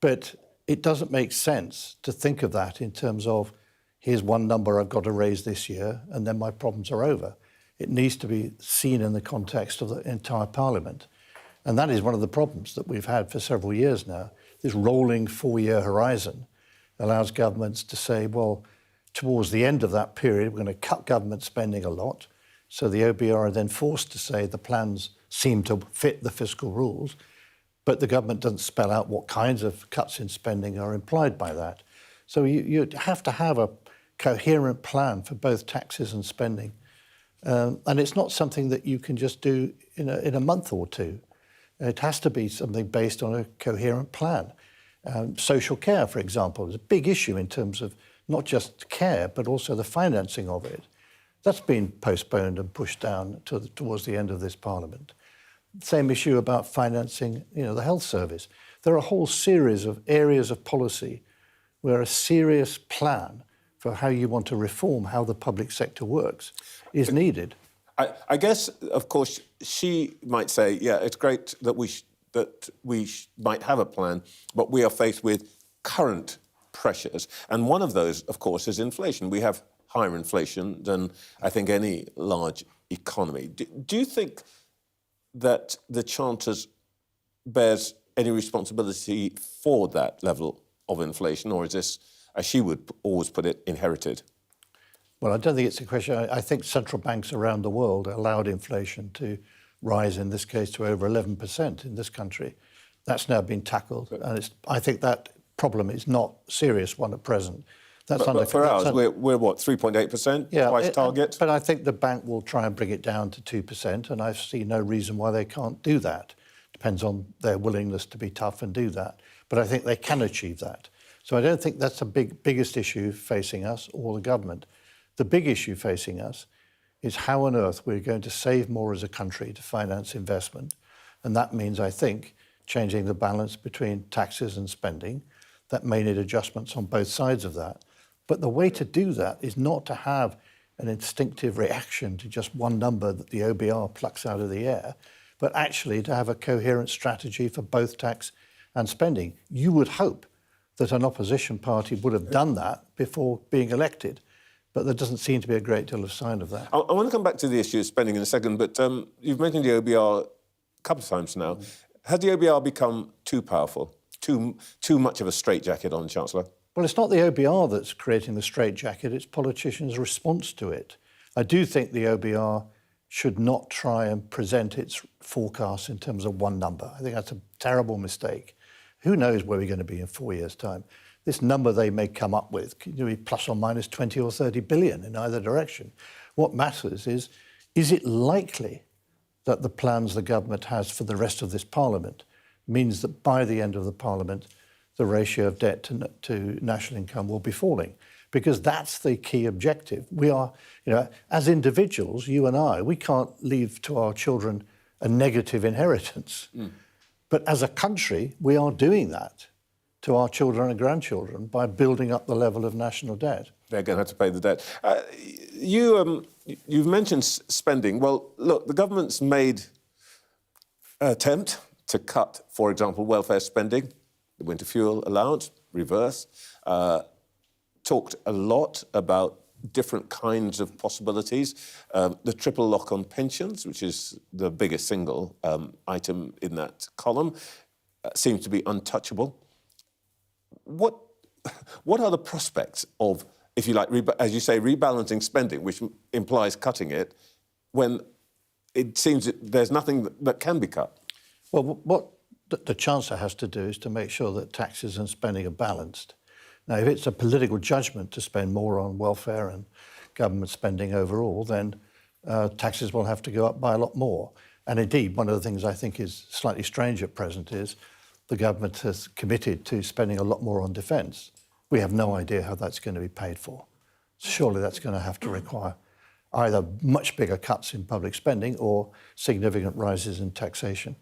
But it doesn't make sense to think of that in terms of, here's one number I've got to raise this year, and then my problems are over. It needs to be seen in the context of the entire Parliament. And that is one of the problems that we've had for several years now. This rolling 4-year horizon allows governments to say, well, towards the end of that period, we're going to cut government spending a lot. So the OBR are then forced to say the plans seem to fit the fiscal rules, but the government doesn't spell out what kinds of cuts in spending are implied by that. So you have to have a coherent plan for both taxes and spending. And it's not something that you can just do in a month or two. It has to be something based on a coherent plan. Social care, for example, is a big issue in terms of not just care, but also the financing of it. That's been postponed and pushed down towards the end of this Parliament. Same issue about financing, the health service. There are a whole series of areas of policy where a serious plan for how you want to reform how the public sector works is needed. I guess, of course, she might say, yeah, it's great that we might have a plan, but we are faced with current pressures. And one of those, of course, is inflation. We have higher inflation than, I think, any large economy. Do you think that the Chancellor bears any responsibility for that level of inflation, or is this, as she would always put it, inherited? Well, I don't think it's a question. I think central banks around the world allowed inflation to rise, in this case, to over 11% in this country. That's now been tackled, and I think that problem is not a serious one at present. But for ours, we're what, 3.8%? Yeah, twice target? But I think the bank will try and bring it down to 2%, and I see no reason why they can't do that. Depends on their willingness to be tough and do that. But I think they can achieve that. So I don't think that's the biggest issue facing us or the government. The big issue facing us is how on earth we're going to save more as a country to finance investment. And that means, I think, changing the balance between taxes and spending. That may need adjustments on both sides of that. But the way to do that is not to have an instinctive reaction to just one number that the OBR plucks out of the air, but actually to have a coherent strategy for both tax and spending. You would hope that an opposition party would have done that before being elected. But there doesn't seem to be a great deal of sign of that. I want to come back to the issue of spending in a second, but you've mentioned the OBR a couple of times now. Has the OBR become too powerful, too much of a straitjacket on Chancellor? Well, it's not the OBR that's creating the straitjacket, it's politicians' response to it. I do think the OBR should not try and present its forecasts in terms of one number. I think that's a terrible mistake. Who knows where we're going to be in 4 years' time? This number they may come up with could be plus or minus 20 or 30 billion in either direction. What matters is it likely that the plans the government has for the rest of this Parliament means that by the end of the Parliament, the ratio of debt to national income will be falling? Because that's the key objective. We are, as individuals, you and I, we can't leave to our children a negative inheritance. But as a country, we are doing that to our children and grandchildren by building up the level of national debt. They're going to have to pay the debt. You've mentioned spending. Well, look, the government's made an attempt to cut, for example, welfare spending, the winter fuel allowance, reverse, talked a lot about different kinds of possibilities. The triple lock on pensions, which is the biggest single item in that column, seems to be untouchable. What are the prospects of, if you like, as you say, rebalancing spending, which implies cutting it, when it seems that there's nothing that can be cut? Well, what the Chancellor has to do is to make sure that taxes and spending are balanced. Now, if it's a political judgment to spend more on welfare and government spending overall, then taxes will have to go up by a lot more. And indeed, one of the things I think is slightly strange at present is the government has committed to spending a lot more on defence. We have no idea how that's going to be paid for. Surely that's going to have to require either much bigger cuts in public spending or significant rises in taxation.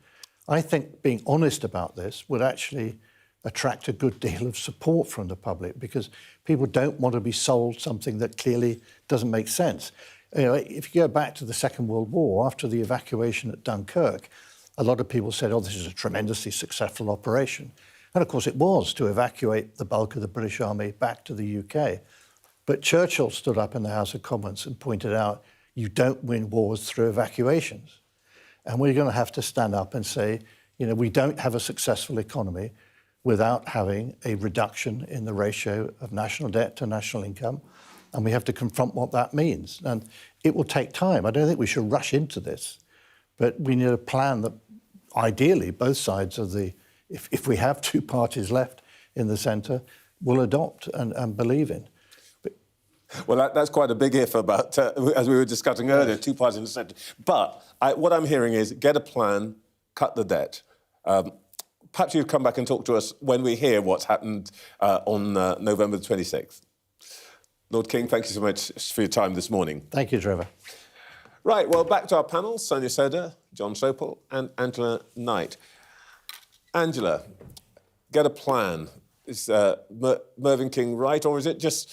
I think being honest about this would actually attract a good deal of support from the public, because people don't want to be sold something that clearly doesn't make sense. If you go back to the Second World War, after the evacuation at Dunkirk, a lot of people said, oh, this is a tremendously successful operation. And of course it was, to evacuate the bulk of the British Army back to the UK. But Churchill stood up in the House of Commons and pointed out, you don't win wars through evacuations. And we're going to have to stand up and say, we don't have a successful economy without having a reduction in the ratio of national debt to national income. And we have to confront what that means. And it will take time. I don't think we should rush into this. But we need a plan that, ideally, both sides of if we have two parties left in the centre, will adopt and believe in. Well, that's quite a big if about, as we were discussing earlier, two parties in the centre. But what I'm hearing is get a plan, cut the debt. Perhaps you'd come back and talk to us when we hear what's happened on November the 26th. Lord King, thank you so much for your time this morning. Thank you, Trevor. Right, well, back to our panel, Sonia Soda, John Sopel and Angela Knight. Angela, get a plan. Is Mervyn King right, or is it just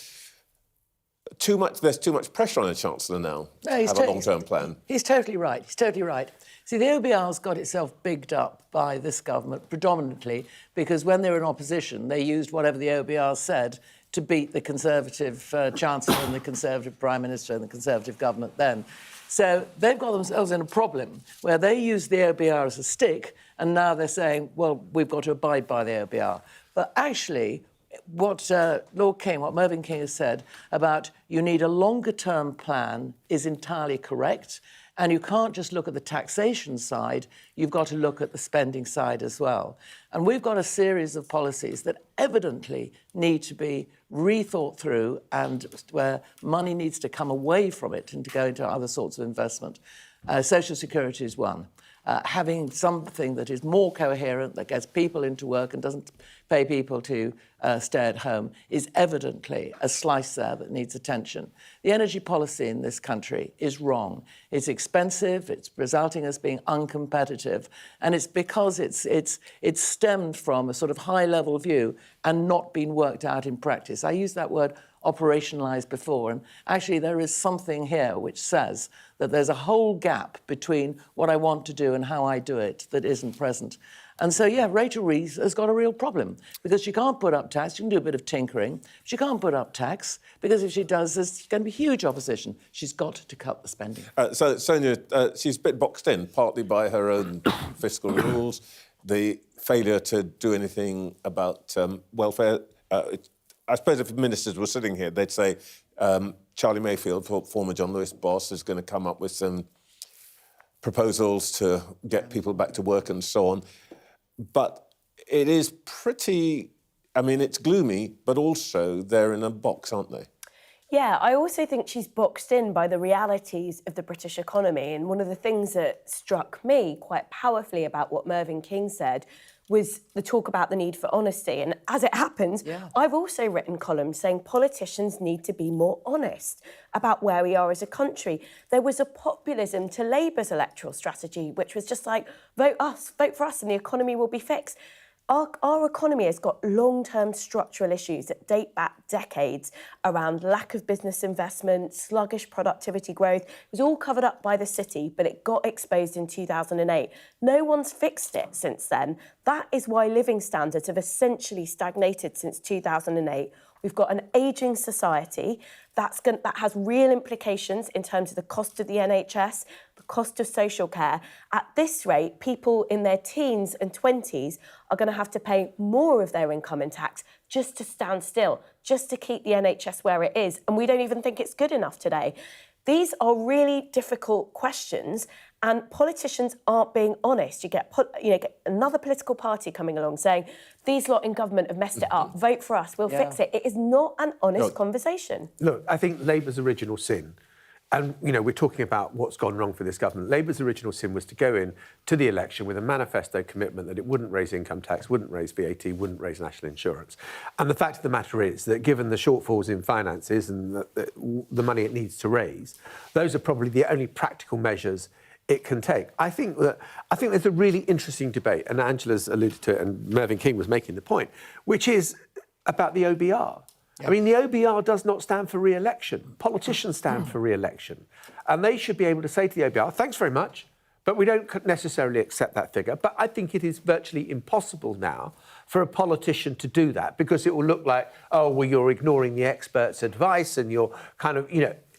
too much? There's too much pressure on a Chancellor now to have a long-term plan. He's totally right. He's totally right. See, the OBR's got itself bigged up by this government predominantly because when they were in opposition, they used whatever the OBR said to beat the Conservative Chancellor and the Conservative Prime Minister and the Conservative government then. So they've got themselves in a problem where they use the OBR as a stick and now they're saying, well, we've got to abide by the OBR. But actually, what Mervyn King has said about you need a longer-term plan is entirely correct. And you can't just look at the taxation side, you've got to look at the spending side as well. And we've got a series of policies that evidently need to be rethought through and where money needs to come away from it and to go into other sorts of investment. Social security is one. Having something that is more coherent, that gets people into work and doesn't pay people to stay at home, is evidently a slice there that needs attention. The energy policy in this country is wrong. It's expensive, it's resulting as being uncompetitive, and it's because it's stemmed from a sort of high-level view and not been worked out in practice. I used that word operationalised before, and actually there is something here which says that there's a whole gap between what I want to do and how I do it that isn't present. And so, yeah, Rachel Reeves has got a real problem because she can't put up tax. She can do a bit of tinkering. She can't put up tax because if she does, there's going to be huge opposition. She's got to cut the spending. So, Sonia, she's a bit boxed in, partly by her own fiscal rules, the failure to do anything about welfare. I suppose if ministers were sitting here, they'd say Charlie Mayfield, former John Lewis boss, is going to come up with some proposals to get people back to work and so on. But it is pretty... I mean, it's gloomy, but also they're in a box, aren't they? Yeah, I also think she's boxed in by the realities of the British economy. And one of the things that struck me quite powerfully about what Mervyn King said was the talk about the need for honesty. And as it happens, I've also written columns saying politicians need to be more honest about where we are as a country. There was a populism to Labour's electoral strategy, which was just like, vote for us, and the economy will be fixed. Our economy has got long-term structural issues that date back decades around lack of business investment, sluggish productivity growth. It was all covered up by the city, but it got exposed in 2008. No one's fixed it since then. That is why living standards have essentially stagnated since 2008. We've got an ageing society that has real implications in terms of the cost of the NHS, the cost of social care. At this rate, people in their teens and 20s are going to have to pay more of their income in tax just to stand still, just to keep the NHS where it is. And we don't even think it's good enough today. These are really difficult questions, and politicians aren't being honest. You get another political party coming along saying, these lot in government have messed it up, vote for us, we'll fix it. It is not an honest conversation. Look, I think Labour's original sin, and, we're talking about what's gone wrong for this government. Labour's original sin was to go in to the election with a manifesto commitment that it wouldn't raise income tax, wouldn't raise VAT, wouldn't raise national insurance. And the fact of the matter is that given the shortfalls in finances and the money it needs to raise, those are probably the only practical measures it can take. I think there's a really interesting debate, and Angela's alluded to it, and Mervyn King was making the point, which is about the OBR. I mean, the OBR does not stand for re-election. Politicians stand for re-election. And they should be able to say to the OBR, thanks very much, but we don't necessarily accept that figure. But I think it is virtually impossible now for a politician to do that, because it will look like, oh, well, you're ignoring the experts' advice, and you're kind of,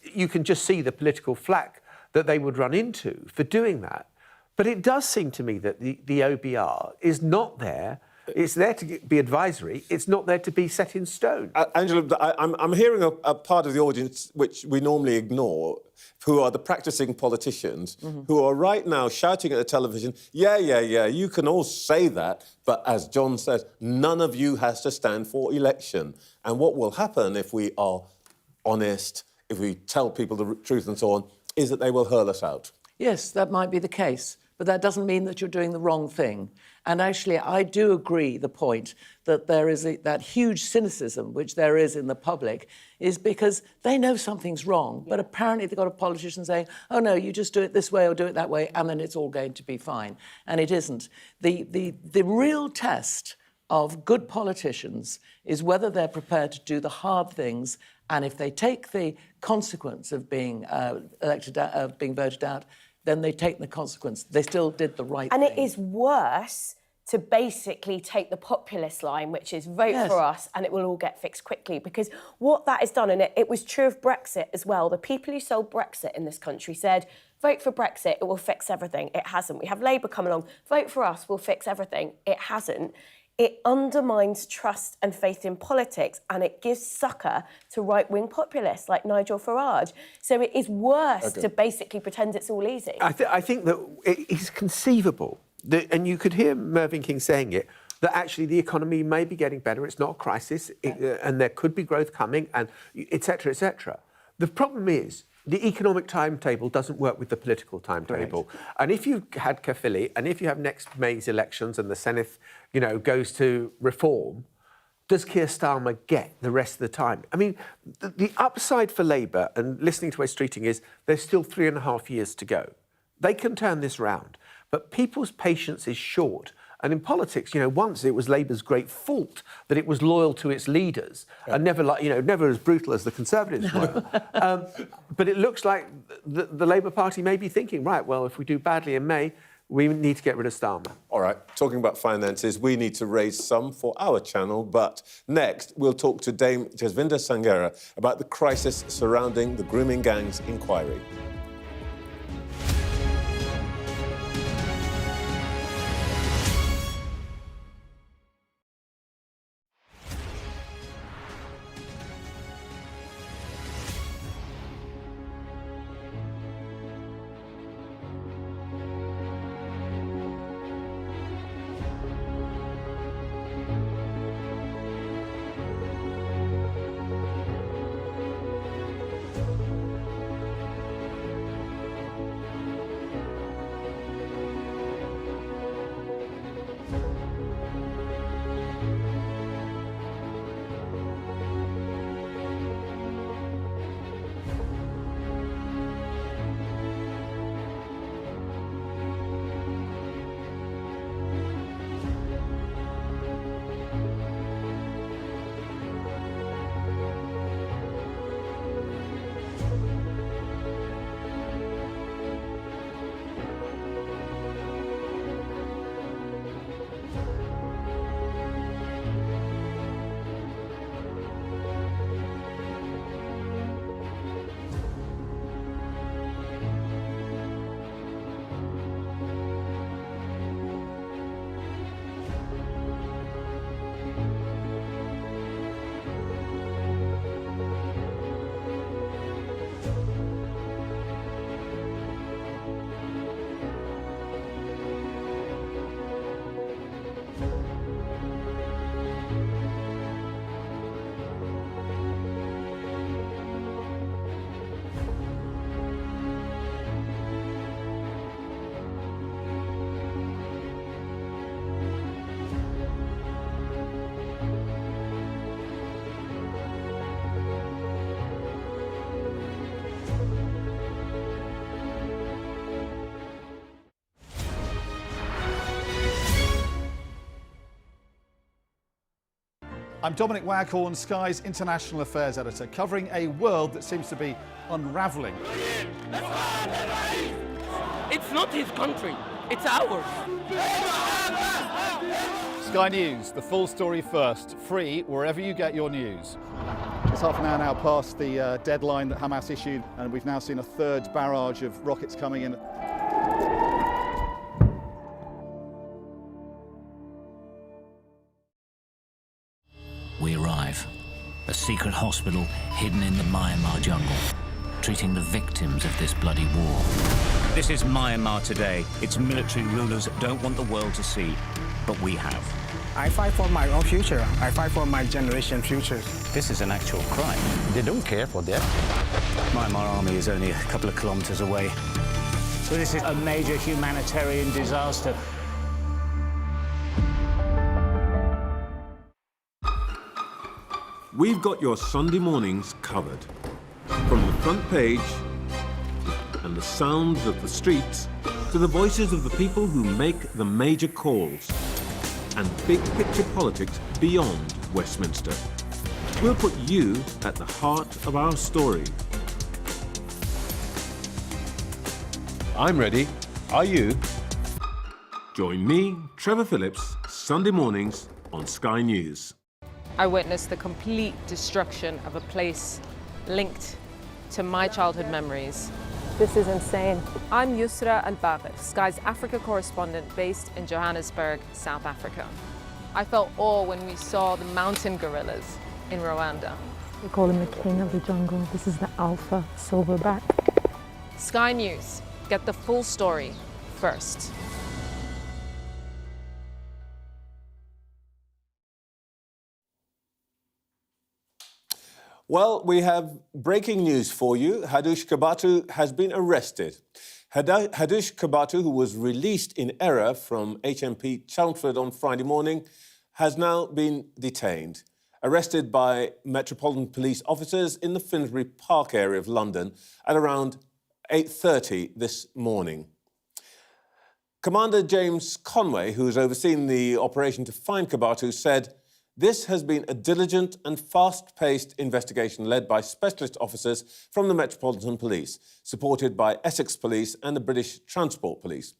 you can just see the political flack that they would run into for doing that. But it does seem to me that the OBR is not there. It's there to be advisory. It's not there to be set in stone. Angela, I'm hearing a part of the audience which we normally ignore, who are the practising politicians, who are right now shouting at the television, yeah, you can all say that, but as John says, none of you has to stand for election. And what will happen if we are honest, if we tell people the truth and so on, is that they will hurl us out. Yes, that might be the case, but that doesn't mean that you're doing the wrong thing. And actually, I do agree the point that there is that huge cynicism, which there is in the public, is because they know something's wrong, but apparently they've got a politician saying, oh, no, you just do it this way or do it that way, and then it's all going to be fine. And it isn't. The real test of good politicians is whether they're prepared to do the hard things, and if they take the consequence of being being voted out, then they take the consequence. They still did the right thing. And it is worse to basically take the populist line, which is vote for us and it will all get fixed quickly. Because what that has done, and it was true of Brexit as well, the people who sold Brexit in this country said, vote for Brexit, it will fix everything. It hasn't. We have Labour come along, vote for us, we'll fix everything. It hasn't. It undermines trust and faith in politics, and it gives succour to right-wing populists like Nigel Farage. So it is worse to basically pretend it's all easy. I think that it is conceivable, and you could hear Mervyn King saying it, that actually the economy may be getting better, it's not a crisis, and there could be growth coming, and et cetera, et cetera. The problem is, the economic timetable doesn't work with the political timetable. Right. And if you had Caerphilly, and if you have next May's elections and the Senate, goes to reform, does Keir Starmer get the rest of the time? I mean, the upside for Labour, and listening to Wes Streeting, is there's still 3.5 years to go. They can turn this round, but people's patience is short. And in politics, once it was Labour's great fault that it was loyal to its leaders and never as brutal as the Conservatives were. But it looks like the Labour Party may be thinking, right, well, if we do badly in May, We need to get rid of Starmer. All right, talking about finances, we need to raise some for our channel, but next we'll talk to Dame Jasvinder Sangera about the crisis surrounding the grooming gangs inquiry. I'm Dominic Waghorn, Sky's International Affairs Editor, covering a world that seems to be unravelling. It's not his country, it's ours. Sky News, the full story first, free wherever you get your news. It's half an hour now past the deadline that Hamas issued, and we've now seen a third barrage of rockets coming in. We arrive, a secret hospital hidden in the Myanmar jungle, treating the victims of this bloody war. This is Myanmar today. Its military rulers don't want the world to see, but we have. I fight for my own future. I fight for my generation's future. This is an actual crime. They don't care for that. Myanmar army is only a couple of kilometers away. So this is a major humanitarian disaster. We've got your Sunday mornings covered. From the front page and the sounds of the streets to the voices of the people who make the major calls and big picture politics beyond Westminster. We'll put you at the heart of our story. I'm ready. Are you? Join me, Trevor Phillips, Sunday mornings on Sky News. I witnessed the complete destruction of a place linked to my childhood memories. This is insane. I'm Yusra Al-Bagher, Sky's Africa correspondent based in Johannesburg, South Africa. I felt awe when we saw the mountain gorillas in Rwanda. We call him the king of the jungle. This is the alpha silverback. Sky News, get the full story first. Well, we have breaking news for you. Hadush Kabatu has been arrested. Hadush Kabatu, who was released in error from HMP Chelmsford on Friday morning, has now been detained. Arrested by Metropolitan Police officers in the Finsbury Park area of London at around 8:30 this morning. Commander James Conway, who has overseen the operation to find Kabatu, said, "This has been a diligent and fast-paced investigation led by specialist officers from the Metropolitan Police, supported by Essex Police and the British Transport Police.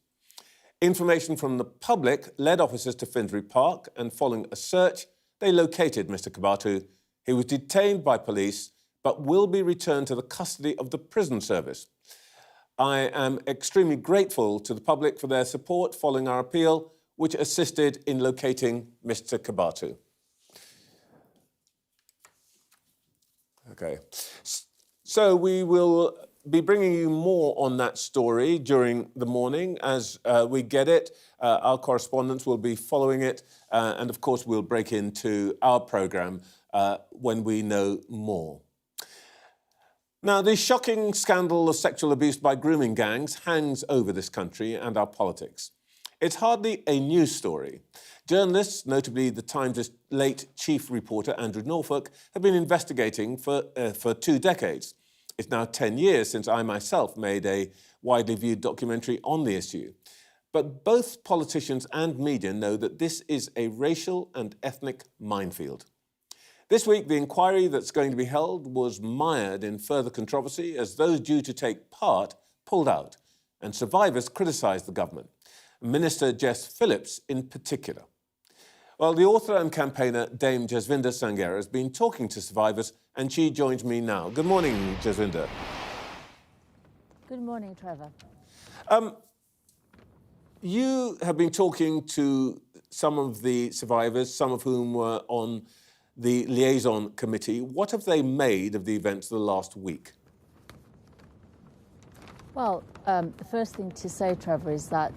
Information from the public led officers to Finsbury Park, and following a search, they located Mr Kabatu. He was detained by police, but will be returned to the custody of the prison service. I am extremely grateful to the public for their support following our appeal, which assisted in locating Mr Kabatu. Okay, so we will be bringing you more on that story during the morning as we get it. Our correspondents will be following it, and of course we'll break into our programme when we know more. Now, the shocking scandal of sexual abuse by grooming gangs hangs over this country and our politics. It's hardly a news story. Journalists, notably the Times' late chief reporter Andrew Norfolk, have been investigating for 2 decades. It's now 10 years since I myself made a widely viewed documentary on the issue. But both politicians and media know that this is a racial and ethnic minefield. This week, the inquiry that's going to be held was mired in further controversy as those due to take part pulled out, and survivors criticised the government, Minister Trevor Phillips in particular. Well, the author and campaigner Dame Jasvinder Sangera has been talking to survivors, and she joins me now. Good morning, Jasvinder. Good morning, Trevor. You have been talking to some of the survivors, some of whom were on the liaison committee. What have they made of the events of the last week? Well, the first thing to say, Trevor, is that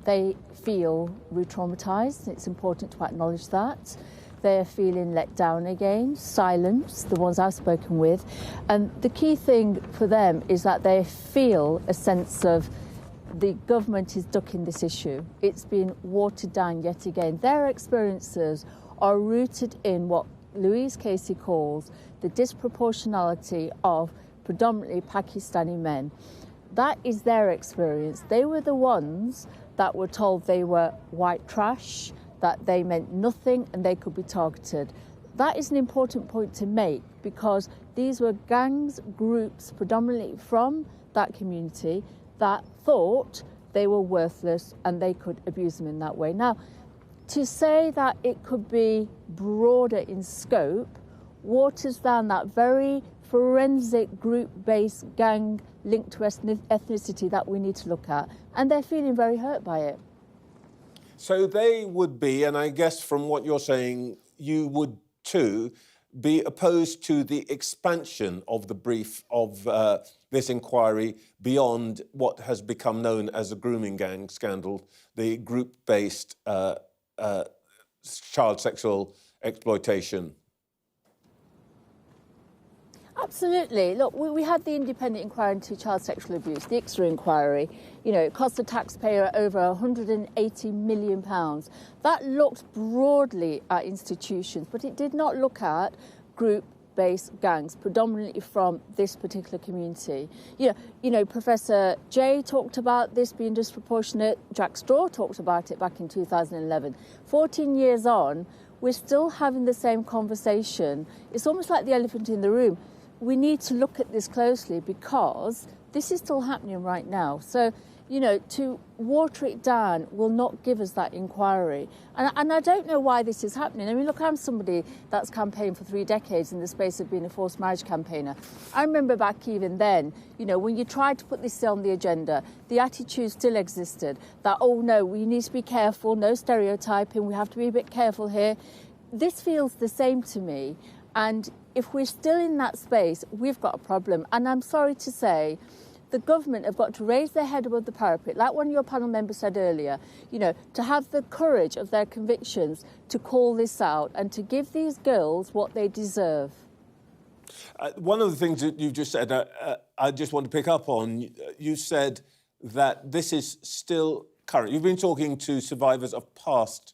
they feel re-traumatised. It's important to acknowledge that. They're feeling let down again, silenced, the ones I've spoken with. And the key thing for them is that they feel a sense of the government is ducking this issue. It's been watered down yet again. Their experiences are rooted in what Louise Casey calls the disproportionality of predominantly Pakistani men. That is their experience. They were the ones that were told they were white trash, that they meant nothing and they could be targeted. That is an important point to make because these were gangs, groups, predominantly from that community that thought they were worthless and they could abuse them in that way. Now, to say that it could be broader in scope waters down that very forensic group-based gang linked to ethnicity that we need to look at. And they're feeling very hurt by it. So they would be, and I guess from what you're saying, you would too, be opposed to the expansion of the brief of this inquiry beyond what has become known as a grooming gang scandal, the group-based child sexual exploitation. Absolutely. Look, we had the independent inquiry into child sexual abuse, the ICSA inquiry. You know, it cost the taxpayer over £180 million. That looked broadly at institutions, but it did not look at group-based gangs, predominantly from this particular community. You know, Professor Jay talked about this being disproportionate. Jack Straw talked about it back in 2011. 14 years on, we're still having the same conversation. It's almost like the elephant in the room. We need to look at this closely because this is still happening right now. So, you know, to water it down will not give us that inquiry. And I don't know why this is happening. I mean, look, I'm somebody that's campaigned for 3 decades in the space of being a forced marriage campaigner. I remember back even then, you know, when you tried to put this on the agenda, the attitude still existed that, oh, no, we need to be careful, no stereotyping, we have to be a bit careful here. This feels the same to me. And if we're still in that space, we've got a problem. And I'm sorry to say, the government have got to raise their head above the parapet, like one of your panel members said earlier, you know, to have the courage of their convictions to call this out and to give these girls what they deserve. One of the things that you've just said, I just want to pick up on, you said that this is still current. You've been talking to survivors of past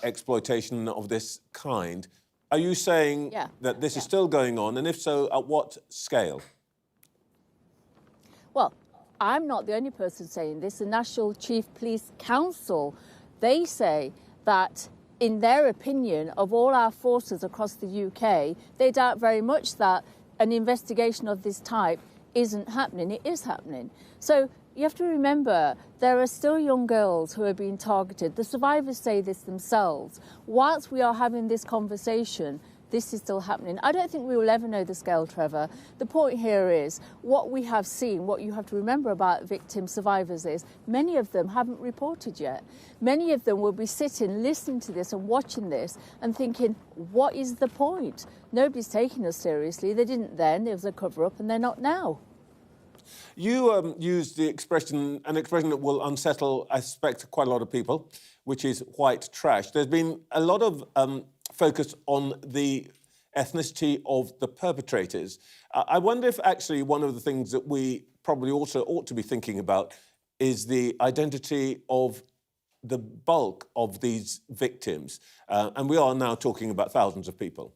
exploitation of this kind. Are you saying that this is still going on? And if so, at what scale? Well, I'm not the only person saying this. The National Chief Police Council, they say that, in their opinion, of all our forces across the UK, they doubt very much that an investigation of this type isn't happening. It is happening. So, you have to remember there are still young girls who are being targeted. The survivors say this themselves. Whilst we are having this conversation, this is still happening. I don't think we will ever know the scale, Trevor. The point here is what we have seen, what you have to remember about victim survivors is many of them haven't reported yet. Many of them will be sitting, listening to this and watching this and thinking, what is the point? Nobody's taking us seriously. They didn't then. It was a cover-up and they're not now. You used an expression that will unsettle, I suspect, quite a lot of people, which is white trash. There's been a lot of focus on the ethnicity of the perpetrators. I wonder if actually one of the things that we probably also ought to be thinking about is the identity of the bulk of these victims. And we are now talking about thousands of people.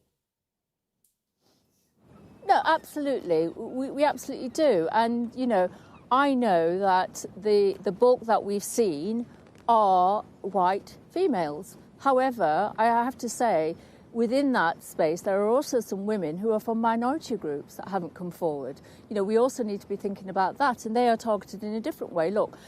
No, absolutely. We absolutely do. And, you know, I know that the bulk that we've seen are white females. However, I have to say, within that space, there are also some women who are from minority groups that haven't come forward. You know, we also need to be thinking about that, and they are targeted in a different way. Look,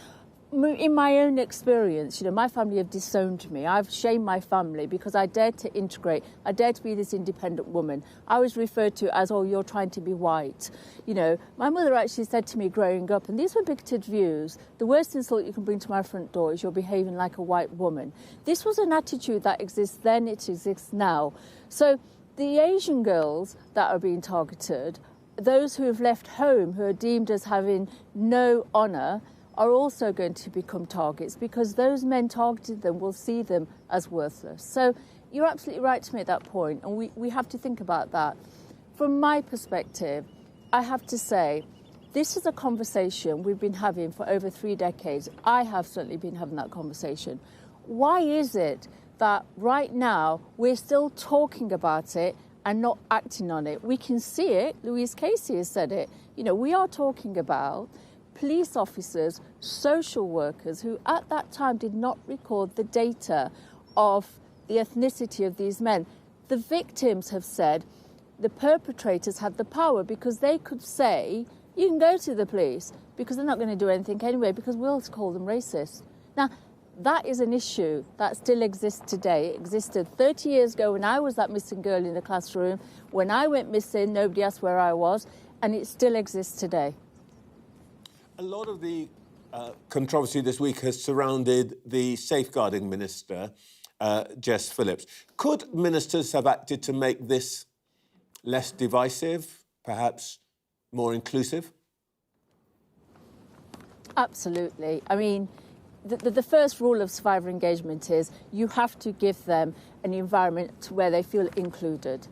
in my own experience, you know, my family have disowned me. I've shamed my family because I dared to integrate. I dared to be this independent woman. I was referred to as, oh, you're trying to be white. You know, my mother actually said to me growing up, and these were bigoted views, the worst insult you can bring to my front door is you're behaving like a white woman. This was an attitude that exists then, it exists now. So the Asian girls that are being targeted, those who have left home, who are deemed as having no honour, are also going to become targets because those men targeting them will see them as worthless. So you're absolutely right to make that point, and we have to think about that. From my perspective, I have to say, this is a conversation we've been having for over 3 decades. I have certainly been having that conversation. Why is it that right now we're still talking about it and not acting on it? We can see it. Louise Casey has said it. You know, we are talking about police officers, social workers who at that time did not record the data of the ethnicity of these men. The victims have said the perpetrators had the power because they could say, you can go to the police because they're not going to do anything anyway because we'll call them racist. Now, that is an issue that still exists today. It existed 30 years ago when I was that missing girl in the classroom. When I went missing, nobody asked where I was, and it still exists today. A lot of the controversy this week has surrounded the safeguarding minister, Jess Phillips. Could ministers have acted to make this less divisive, perhaps more inclusive? Absolutely. I mean, the first rule of survivor engagement is you have to give them an environment where they feel included.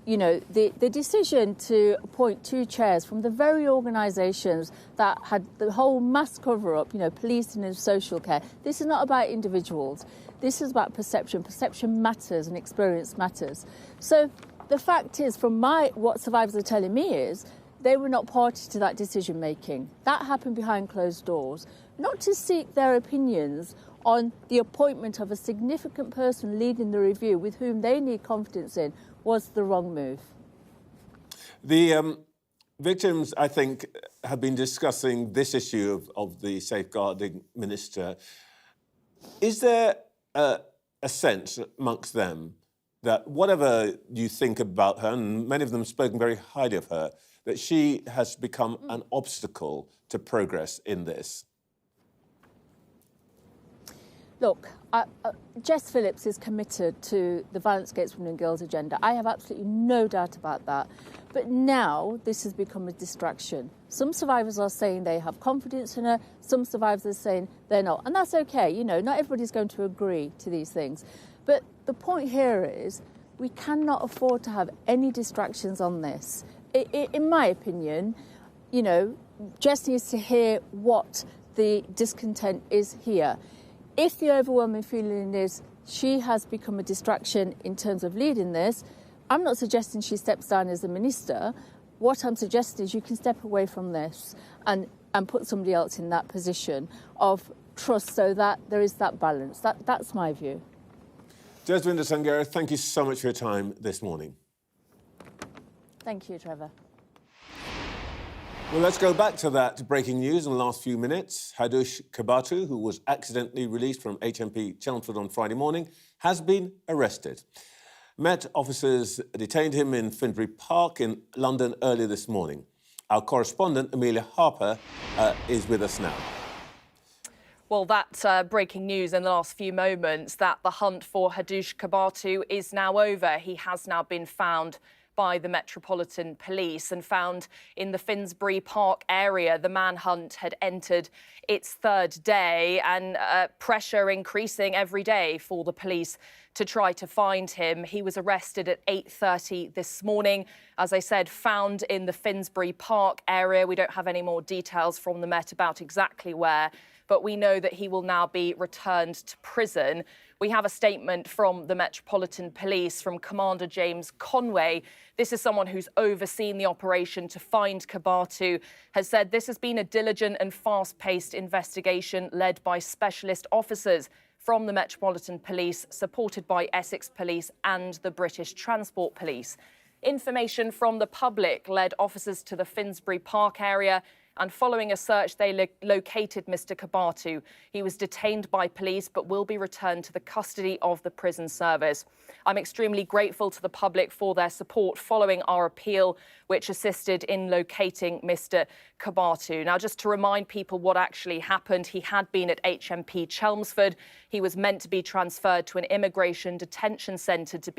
You know, the decision to appoint 2 chairs from the very organisations that had the whole mass cover-up, you know, policing and social care, this is not about individuals. This is about perception. Perception matters and experience matters. So the fact is, from what survivors are telling me is, they were not party to that decision-making. That happened behind closed doors. Not to seek their opinions on the appointment of a significant person leading the review with whom they need confidence in was the wrong move. The victims, I think, have been discussing this issue of the safeguarding minister. Is there a sense amongst them that whatever you think about her, and many of them have spoken very highly of her, that she has become an obstacle to progress in this? Look, Jess Phillips is committed to the Violence Against Women and Girls agenda. I have absolutely no doubt about that. But now this has become a distraction. Some survivors are saying they have confidence in her. Some survivors are saying they're not. And that's okay. You know, not everybody's going to agree to these things. But the point here is we cannot afford to have any distractions on this. In my opinion, you know, Jess needs to hear what the discontent is here. If the overwhelming feeling is she has become a distraction in terms of leading this, I'm not suggesting she steps down as a minister. What I'm suggesting is you can step away from this and put somebody else in that position of trust so that there is that balance. That's my view. Jaswinder Sangera, thank you so much for your time this morning. Thank you, Trevor. Well, let's go back to that breaking news in the last few minutes. Hadush Kabatu, who was accidentally released from HMP Chelmsford on Friday morning, has been arrested. Met officers detained him in Finsbury Park in London earlier this morning. Our correspondent, Amelia Harper, is with us now. Well, that's breaking news in the last few moments that the hunt for Hadush Kabatu is now over. He has now been found by the Metropolitan Police and found in the Finsbury Park area. The manhunt had entered its third day and pressure increasing every day for the police to try to find him. He was arrested at 8:30 this morning. As I said, found in the Finsbury Park area. We don't have any more details from the Met about exactly where, but we know that he will now be returned to prison. We have a statement from the Metropolitan Police from Commander James Conway. This is someone who's overseen the operation to find Kabatu, has said this has been a diligent and fast-paced investigation led by specialist officers from the Metropolitan Police, supported by Essex Police and the British Transport Police. Information from the public led officers to the Finsbury Park area, and following a search, they located Mr. Kabatu. He was detained by police but will be returned to the custody of the prison service. I'm extremely grateful to the public for their support following our appeal, which assisted in locating Mr. Kabatu. Now, just to remind people what actually happened, he had been at HMP Chelmsford. He was meant to be transferred to an immigration detention centre to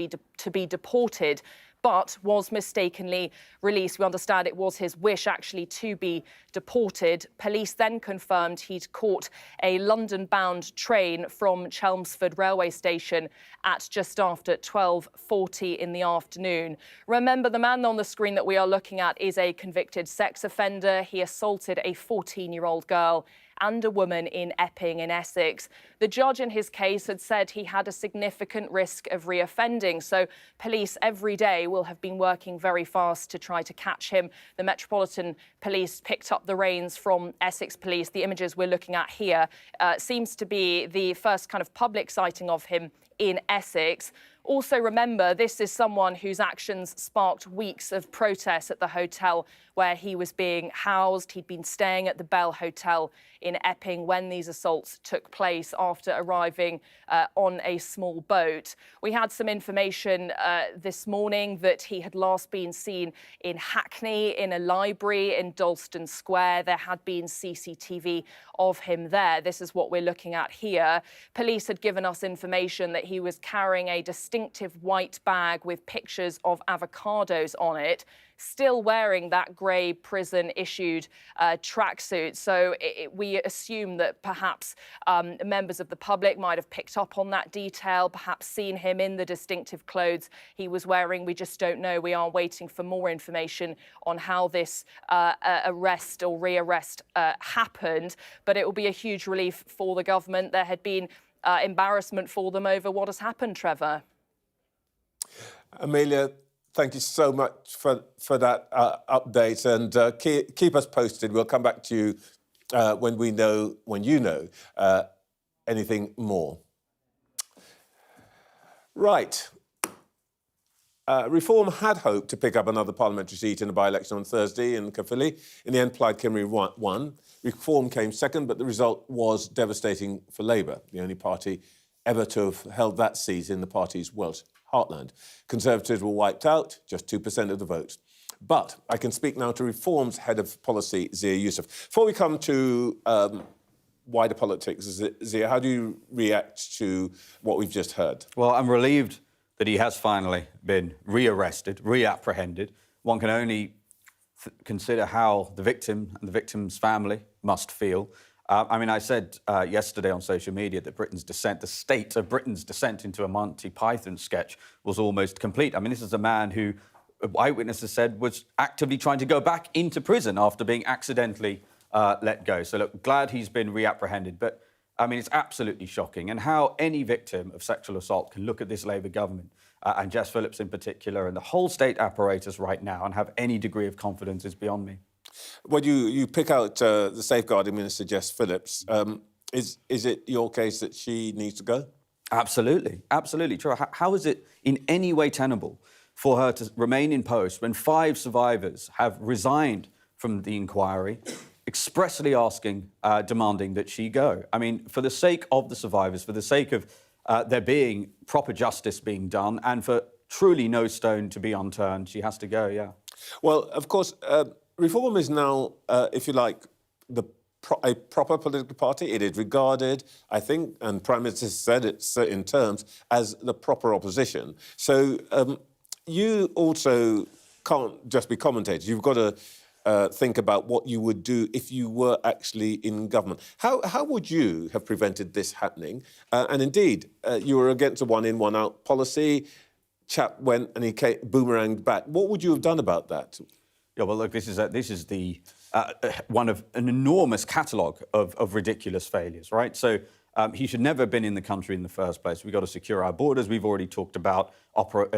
be deported, but was mistakenly released. We understand it was his wish, actually, to be deported. Police then confirmed he'd caught a London-bound train from Chelmsford railway station at just after 12:40 in the afternoon. Remember, the man on the screen that we are looking at is a convicted sex offender. He assaulted a 14-year-old girl and a woman in Epping in Essex. The judge in his case had said he had a significant risk of reoffending, so police every day will have been working very fast to try to catch him. The Metropolitan Police picked up the reins from Essex Police. The images we're looking at here seems to be the first kind of public sighting of him in Essex. Also, remember, this is someone whose actions sparked weeks of protests at the hotel where he was being housed. He'd been staying at the Bell Hotel in Epping when these assaults took place after arriving on a small boat. We had some information this morning that he had last been seen in Hackney in a library in Dalston Square. There had been CCTV of him there. This is what we're looking at here. Police had given us information that he was carrying a distinctive white bag with pictures of avocados on it, still wearing that grey prison-issued tracksuit. So we assume that perhaps members of the public might have picked up on that detail, perhaps seen him in the distinctive clothes he was wearing. We just don't know. We are waiting for more information on how this arrest or rearrest happened. But it will be a huge relief for the government. There had been embarrassment for them over what has happened, Trevor. Amelia, thank you so much for that update, and keep us posted. We'll come back to you when you know anything more. Right. Reform had hoped to pick up another parliamentary seat in the by-election on Thursday in Caerphilly. In the end, Plaid Cymru won. Reform came second, but the result was devastating for Labour, the only party ever to have held that seat in the party's Welsh heartland. Conservatives were wiped out, just 2% of the vote. But I can speak now to Reform's head of policy, Zia Youssef. Before we come to wider politics, Zia, how do you react to what we've just heard? Well, I'm relieved that he has finally been rearrested, reapprehended. One can only consider how the victim and the victim's family must feel. I said yesterday on social media that the state of Britain's descent into a Monty Python sketch was almost complete. This is a man who, eyewitnesses said, was actively trying to go back into prison after being accidentally let go. So, look, glad he's been reapprehended. But, it's absolutely shocking. And how any victim of sexual assault can look at this Labour government, and Jess Phillips in particular, and the whole state apparatus right now and have any degree of confidence is beyond me. Well, you pick out the Safeguarding Minister, Jess Phillips. Is it your case that she needs to go? Absolutely, absolutely. Trevor, how is it in any way tenable for her to remain in post when 5 survivors have resigned from the inquiry, expressly asking, demanding that she go. I mean, for the sake of the survivors, for the sake of there being proper justice being done, and for truly no stone to be unturned, she has to go, yeah. Well, of course, Reform is now, if you like, a proper political party. It is regarded, I think, and Prime Minister said it in terms, as the proper opposition. So you also can't just be commentators. You've got to think about what you would do if you were actually in government. How would you have prevented this happening? And indeed, you were against a one-in, one-out policy. Chap went and he boomeranged back. What would you have done about that? Yeah, well, look, this is the one of an enormous catalogue of ridiculous failures, right? So he should never have been in the country in the first place. We've got to secure our borders. We've already talked about,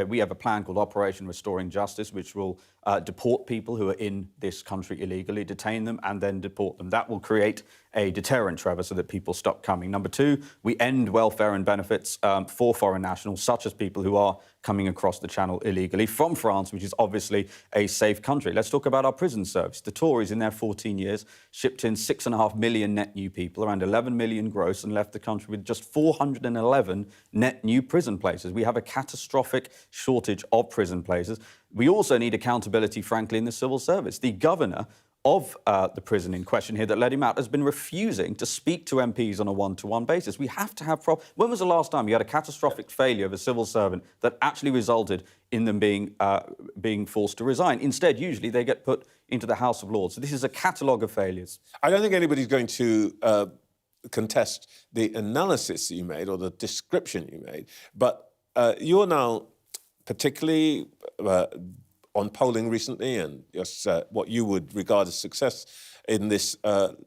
we have a plan called Operation Restoring Justice, which will deport people who are in this country illegally, detain them and then deport them. That will create a deterrent, Trevor, so that people stop coming. Number two, we end welfare and benefits for foreign nationals, such as people who are coming across the Channel illegally from France, which is obviously a safe country. Let's talk about our prison service. The Tories, in their 14 years, shipped in 6.5 million net new people, around 11 million gross, and left the country with just 411 net new prison places. We have a catastrophic shortage of prison places. We also need accountability, frankly, in the civil service. The governor of the prison in question here that let him out has been refusing to speak to MPs on a one-to-one basis. We have to have When was the last time you had a catastrophic failure of a civil servant that actually resulted in them being forced to resign? Instead, usually they get put into the House of Lords. So this is a catalogue of failures. I don't think anybody's going to contest the analysis you made or the description you made, but you're now particularly on polling recently and just what you would regard as success in this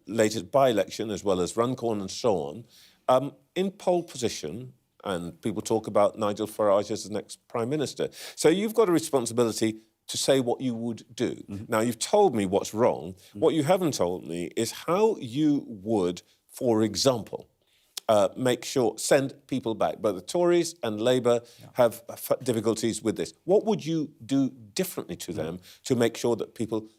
latest by-election, as well as Runcorn and so on, in pole position, and people talk about Nigel Farage as the next Prime Minister. So you've got a responsibility to say what you would do. Mm-hmm. Now, you've told me what's wrong. Mm-hmm. What you haven't told me is how you would, for example, send people back. But the Tories and Labour have difficulties with this. What would you do differently to them to make sure that people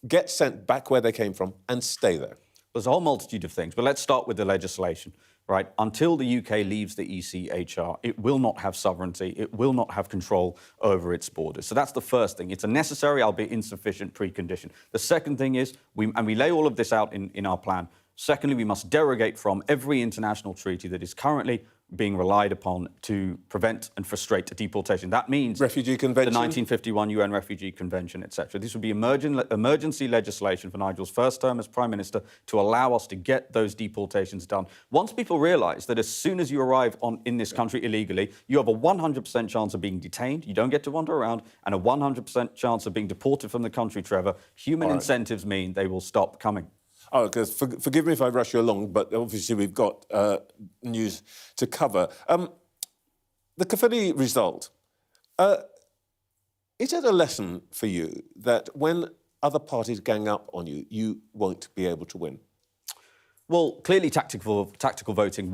get sent back where they came from and stay there? There's a whole multitude of things, but let's start with the legislation, right? Until the UK leaves the ECHR, it will not have sovereignty, it will not have control over its borders. So that's the first thing. It's a necessary, albeit insufficient, precondition. The second thing is, we lay all of this out in our plan. Secondly, we must derogate from every international treaty that is currently being relied upon to prevent and frustrate a deportation. That means Refugee Convention, the 1951 UN Refugee Convention, etc. This would be emergency legislation for Nigel's first term as Prime Minister to allow us to get those deportations done. Once people realise that as soon as you arrive in this country illegally, you have a 100% chance of being detained, you don't get to wander around, and a 100% chance of being deported from the country, Trevor, human incentives mean they will stop coming. Oh, because forgive me if I rush you along, but obviously we've got news to cover. The Caerphilly result, is it a lesson for you that when other parties gang up on you, you won't be able to win? Well, clearly tactical voting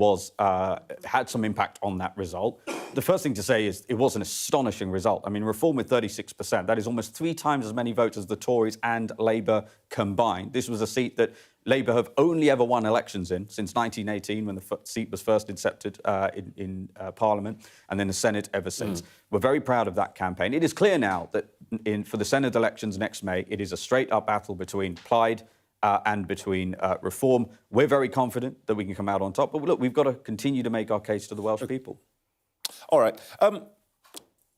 had some impact on that result. The first thing to say is it was an astonishing result. I mean, Reform with 36%, that is almost 3 times as many votes as the Tories and Labour combined. This was a seat that Labour have only ever won elections in since 1918, when the seat was first accepted in Parliament, and then the Senate ever since. We're very proud of that campaign. It is clear now that for the Senate elections next May, it is a straight-up battle between Plaid and between Reform. We're very confident that we can come out on top. But look, we've got to continue to make our case to the Welsh people. All right.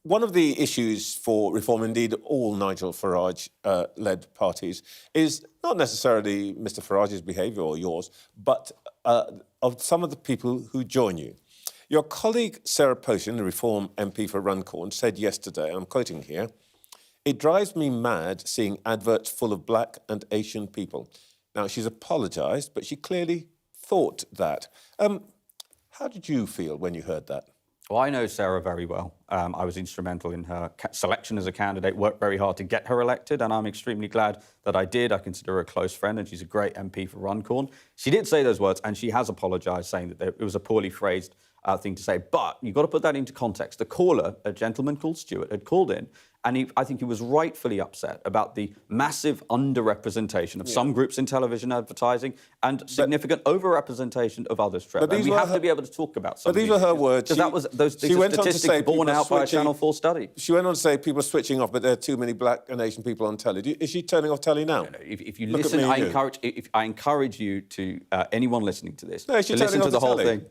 One of the issues for Reform, indeed all Nigel Farage-led parties, is not necessarily Mr Farage's behaviour or yours, but of some of the people who join you. Your colleague Sarah Poshin, the Reform MP for Runcorn, said yesterday, I'm quoting here, "It drives me mad seeing adverts full of black and Asian people." Now, she's apologised, but she clearly thought that. How did you feel when you heard that? Well, I know Sarah very well. I was instrumental in her selection as a candidate, worked very hard to get her elected, and I'm extremely glad that I did. I consider her a close friend, and she's a great MP for Runcorn. She did say those words, and she has apologised, saying that it was a poorly phrased thing to say. But you've got to put that into context. The caller, a gentleman called Stuart, had called in and I think he was rightfully upset about the massive underrepresentation of some groups in television advertising and significant overrepresentation of others, Trevor. But we have to be able to talk about some But these were her words. These are statistics borne out by a Channel 4 study. She went on to say people are switching off, but there are too many black and Asian people on telly. Is she turning off telly now? No. If you listen, I encourage you to, anyone listening to this, to listen to the whole thing.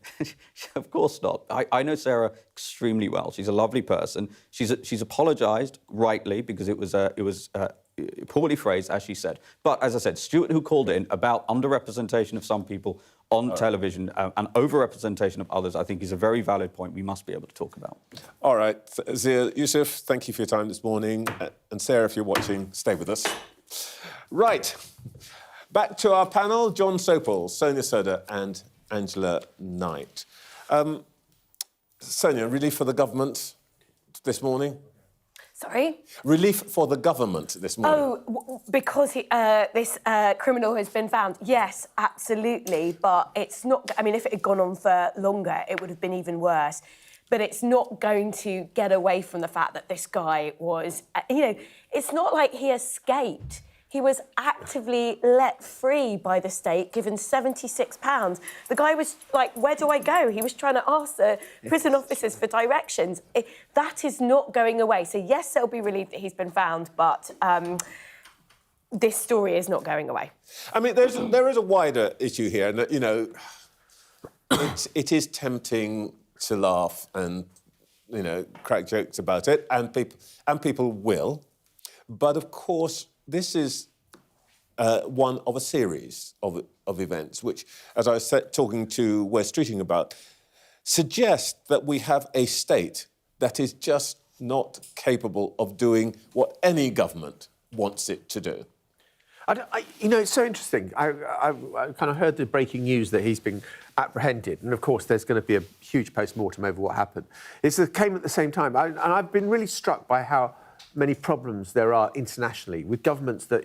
Of course not. I know Sarah extremely well. She's a lovely person. She's apologised rightly because it was poorly phrased, as she said. But as I said, Stuart, who called in about underrepresentation of some people on television and overrepresentation of others, I think is a very valid point we must be able to talk about. All right, Zia, Yusuf, thank you for your time this morning. And Sarah, if you're watching, stay with us. Right, back to our panel, John Sopel, Sonia Soda and Angela Knight. Sonia, relief for the government this morning? Sorry? Relief for the government this morning. Oh, because this criminal has been found. Yes, absolutely. But it's not... I mean, if it had gone on for longer, it would have been even worse. But it's not going to get away from the fact that this guy was... it's not like he escaped. He was actively let free by the state, given £76. The guy was like, where do I go? He was trying to ask the prison officers for directions. That is not going away. So, yes, they'll be relieved that he's been found, but this story is not going away. I mean, there is a wider issue here. And, it is tempting to laugh and, crack jokes about it, and people will. But, of course... This is one of a series of events which, as I was talking to Wes Streeting about, suggest that we have a state that is just not capable of doing what any government wants it to do. It's so interesting. I kind of heard the breaking news that he's been apprehended, and of course there's going to be a huge post-mortem over what happened. It came at the same time, and I've been really struck by how many problems there are internationally with governments that,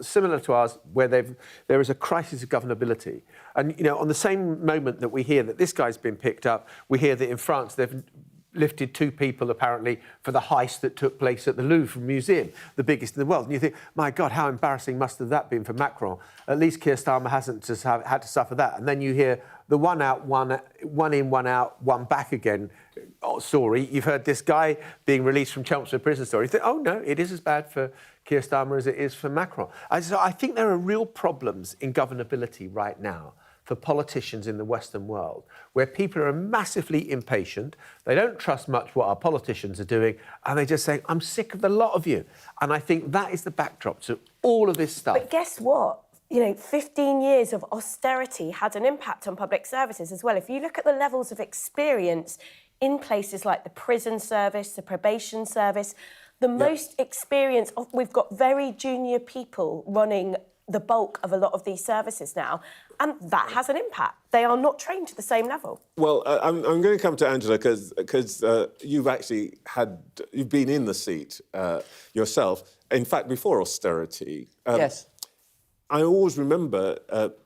similar to ours, where there is a crisis of governability. And, on the same moment that we hear that this guy's been picked up, we hear that in France they've lifted 2 people, apparently, for the heist that took place at the Louvre Museum, the biggest in the world. And you think, my God, how embarrassing must have that been for Macron? At least Keir Starmer hasn't just had to suffer that. And then you hear the one out, one in, one out, one back again story. You've heard this guy being released from Chelmsford prison story. You think, oh, no, it is as bad for Keir Starmer as it is for Macron. So I think there are real problems in governability right now for politicians in the Western world, where people are massively impatient, they don't trust much what our politicians are doing, and they just say, I'm sick of the lot of you. And I think that is the backdrop to all of this stuff. But guess what? 15 years of austerity had an impact on public services as well. If you look at the levels of experience in places like the prison service, the probation service, the most experience, we've got very junior people running the bulk of a lot of these services now, and that has an impact. They are not trained to the same level. Well, I'm going to come to Angela because you've been in the seat yourself. In fact, before austerity. Yes. I always remember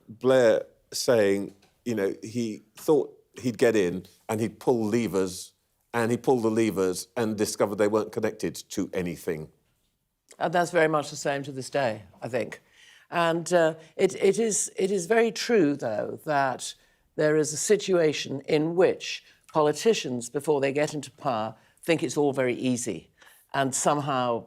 Blair saying, he thought he'd get in and he'd pull levers, and he pulled the levers and discovered they weren't connected to anything. And that's very much the same to this day, I think. And it is very true, though, that there is a situation in which politicians, before they get into power, think it's all very easy. And somehow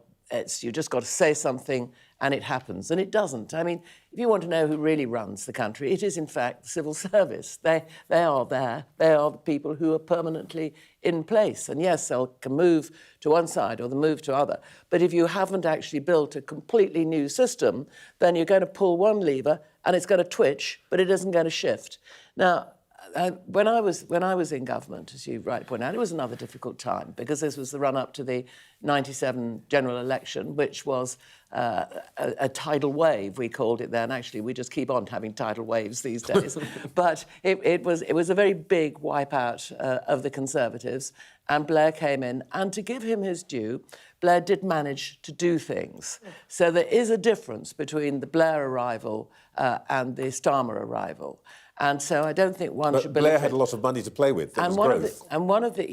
you just got to say something and it happens. And it doesn't. I mean, if you want to know who really runs the country, it is, in fact, the civil service. They are there. They are the people who are permanently in place. And yes, they can move to one side or they move to other. But if you haven't actually built a completely new system, then you're going to pull one lever and it's going to twitch, but it isn't going to shift. Now, when I was in government, as you rightly point out, it was another difficult time because this was the run-up to the 97 general election, which was a tidal wave, we called it then. Actually, we just keep on having tidal waves these days. But it was a very big wipeout of the Conservatives, and Blair came in. And to give him his due, Blair did manage to do things. So there is a difference between the Blair arrival and the Starmer arrival. And so I don't think one should... But Blair had a lot of money to play with. And one of the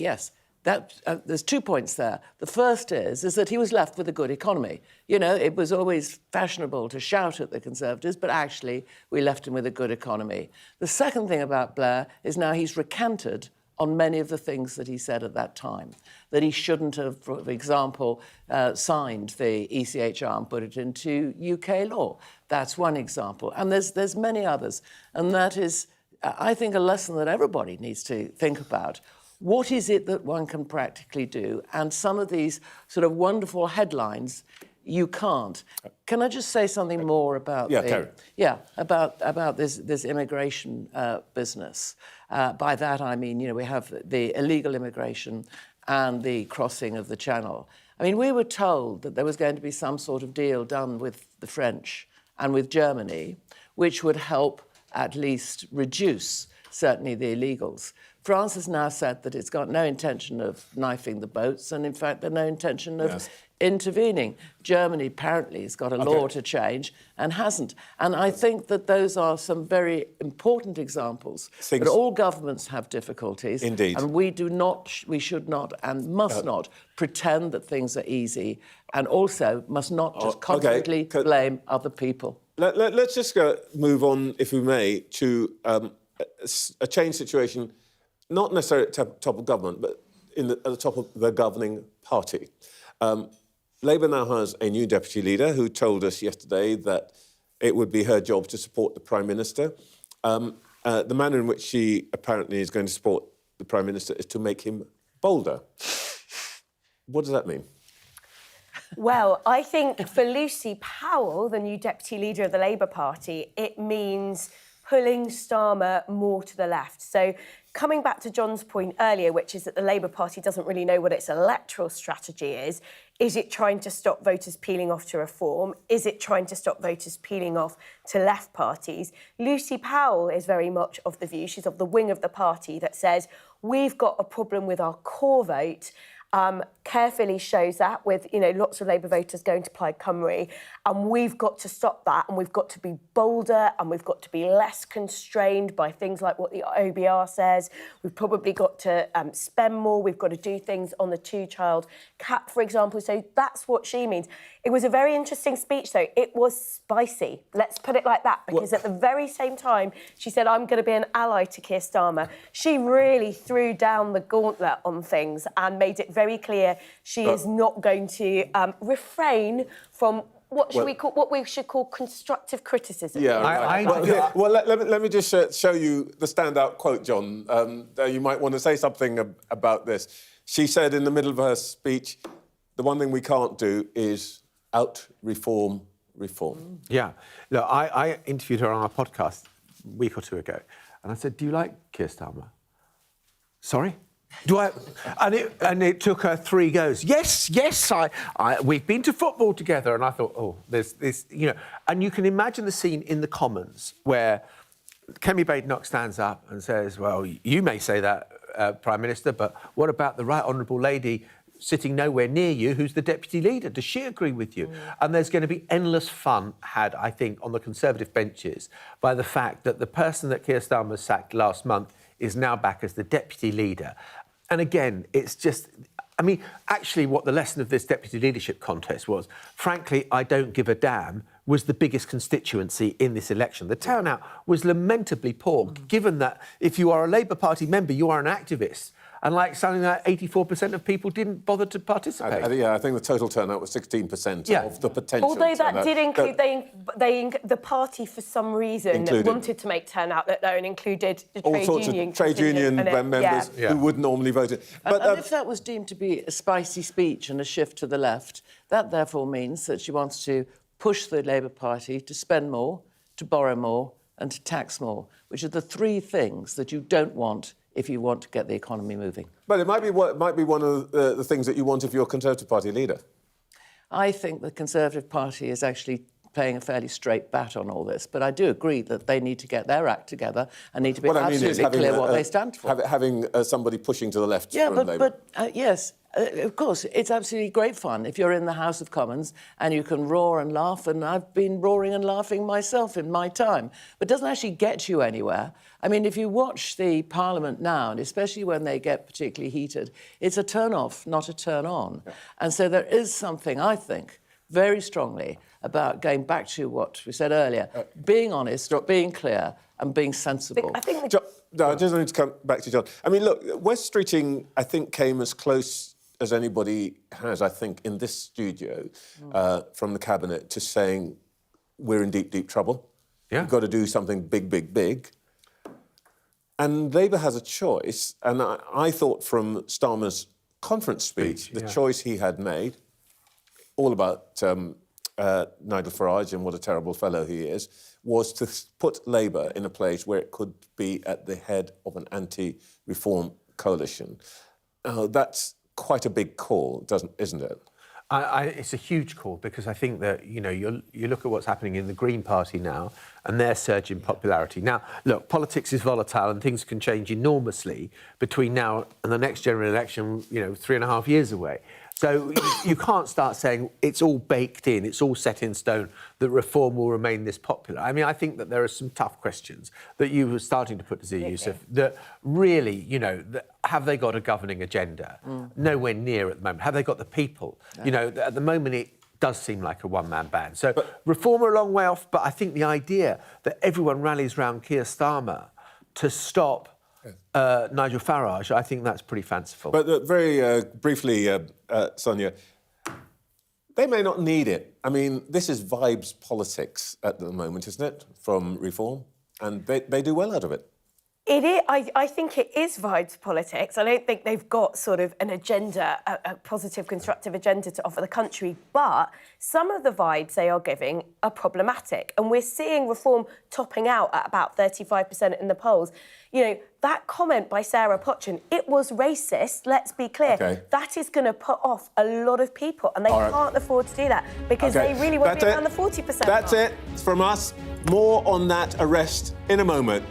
There's 2 points there. The first is that he was left with a good economy. You know, it was always fashionable to shout at the Conservatives, but actually we left him with a good economy. The second thing about Blair is now he's recanted on many of the things that he said at that time, that he shouldn't have, for example, signed the ECHR and put it into UK law. That's one example. And there's many others. And that is, I think, a lesson that everybody needs to think about. What is it that one can practically do? And some of these sort of wonderful headlines, you can't. Can I just say something more about about this immigration business? By that I mean, you know, we have the illegal immigration and the crossing of the Channel. I mean, we were told that there was going to be some sort of deal done with the French and with Germany, which would help at least reduce certainly the illegals. France has now said that it's got no intention of knifing the boats, and in fact, there's no intention of intervening. Germany apparently has got a law to change and hasn't. And I think that those are some very important examples. But all governments have difficulties. Indeed. And we should not and must not pretend that things are easy, and also must not just constantly blame other people. Let's just move on, if we may, to a change situation, not necessarily at the top of government, but at the top of the governing party. Labour now has a new deputy leader who told us yesterday that it would be her job to support the Prime Minister. The manner in which she apparently is going to support the Prime Minister is to make him bolder. What does that mean? Well, I think for Lucy Powell, the new deputy leader of the Labour Party, it means pulling Starmer more to the left. So coming back to John's point earlier, which is that the Labour Party doesn't really know what its electoral strategy is it trying to stop voters peeling off to Reform? Is it trying to stop voters peeling off to left parties? Lucy Powell is very much of the view, she's of the wing of the party that says, we've got a problem with our core vote. Carefully shows that with, you know, lots of Labour voters going to Plaid Cymru, and we've got to stop that, and we've got to be bolder, and we've got to be less constrained by things like what the OBR says. We've probably got to spend more. We've got to do things on the two-child cap, for example. So that's what she means. It was a very interesting speech, though. It was spicy. Let's put it like that, because at the very same time she said, I'm going to be an ally to Keir Starmer, she really threw down the gauntlet on things and made it very clear she is not going to refrain from what we should call constructive criticism. Yeah, let me just show you the standout quote, John. You might want to say something about this. She said in the middle of her speech, the one thing we can't do is out-reform reform. Yeah. Look, I interviewed her on our podcast a week or two ago, and I said, do you like Keir Starmer? Sorry? Do I? And it took her 3 goes. Yes, we've been to football together. And I thought, oh, there's this, you know. And you can imagine the scene in the Commons where Kemi Badenoch stands up and says, well, you may say that, Prime Minister, but what about the Right Honourable Lady sitting nowhere near you, who's the deputy leader? Does she agree with you? And there's going to be endless fun had, I think, on the Conservative benches by the fact that the person that Keir Starmer sacked last month is now back as the deputy leader. And again, it's just, I mean, actually what the lesson of this deputy leadership contest was, frankly, I don't give a damn, was the biggest constituency in this election. The turnout was lamentably poor, given that if you are a Labour Party member, you are an activist. And like something like 84% of people didn't bother to participate. I think the total turnout was 16% of the potential. Although that did include, the party for some reason wanted to make turnout that low and included the all sorts of trade union members who would normally vote. And if that was deemed to be a spicy speech and a shift to the left, that therefore means that she wants to push the Labour Party to spend more, to borrow more, and to tax more, which are the 3 things that you don't want if you want to get the economy moving. But it might be one of the things that you want if you're a Conservative Party leader. I think the Conservative Party is actually playing a fairly straight bat on all this, but I do agree that they need to get their act together and need to be absolutely clear what they stand for. Having somebody pushing to the left Yeah, from Labour. yes, of course, it's absolutely great fun if you're in the House of Commons and you can roar and laugh, and I've been roaring and laughing myself in my time, but it doesn't actually get you anywhere. I mean, if you watch the Parliament now, and especially when they get particularly heated, it's a turn-off, not a turn-on. Yeah. And so there is something, I think, very strongly about going back to what we said earlier, being honest, being clear, and being sensible. I just need to come back to John. I mean, look, West Streeting, I think, came as close as anybody has, I think, in this studio from the Cabinet to saying we're in deep, deep trouble. Yeah. We've got to do something big, big, big. And Labour has a choice, and I thought from Starmer's conference speech, the choice he had made, all about Nigel Farage and what a terrible fellow he is, was to put Labour in a place where it could be at the head of an anti-reform coalition. That's quite a big call, isn't it? It's a huge call, because I think that, you know, you look at what's happening in the Green Party now and their surge in popularity. Now, look, politics is volatile and things can change enormously between now and the next general election, you know, 3.5 years away. So you can't start saying it's all baked in, it's all set in stone, that reform will remain this popular. I mean, I think that there are some tough questions that you were starting to put to Zia Youssef, that really, you know, have they got a governing agenda? Nowhere near at the moment. Have they got the people? No. You know, at the moment it does seem like a one-man band. So reform are a long way off, but I think the idea that everyone rallies around Keir Starmer to stop Nigel Farage, I think that's pretty fanciful. But very briefly, Sonia, they may not need it. I mean, this is vibes politics at the moment, isn't it, from reform? And they do well out of it. It is. I think it is vibes politics. I don't think they've got sort of an agenda, a positive, constructive agenda to offer the country. But some of the vibes they are giving are problematic. And we're seeing reform topping out at about 35% in the polls. You know, that comment by Sarah Potchin, it was racist, let's be clear. Okay. That is going to put off a lot of people, and they can't afford to do that, because they really want to be around the 40%. That's it from us. More on that arrest in a moment.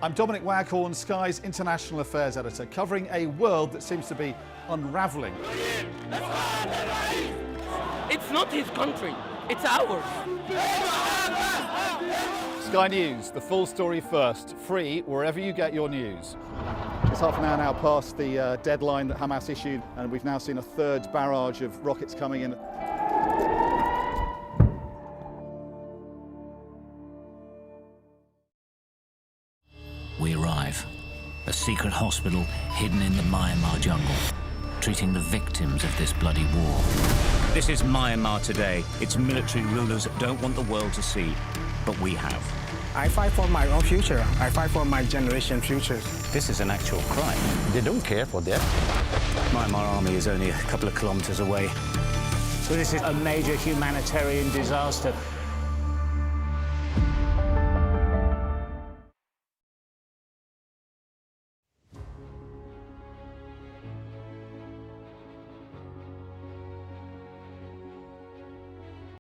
I'm Dominic Waghorn, Sky's International Affairs Editor, covering a world that seems to be unravelling. It's not his country, it's ours. Sky News, the full story first, free wherever you get your news. It's half an hour now past the deadline that Hamas issued, and we've now seen a third barrage of rockets coming in. We arrive. A secret hospital hidden in the Myanmar jungle, treating the victims of this bloody war. This is Myanmar today. Its military rulers don't want the world to see, but we have. I fight for my own future. I fight for my generation's futures. This is an actual crime. They don't care for that. Myanmar army is only a couple of kilometers away. So this is a major humanitarian disaster.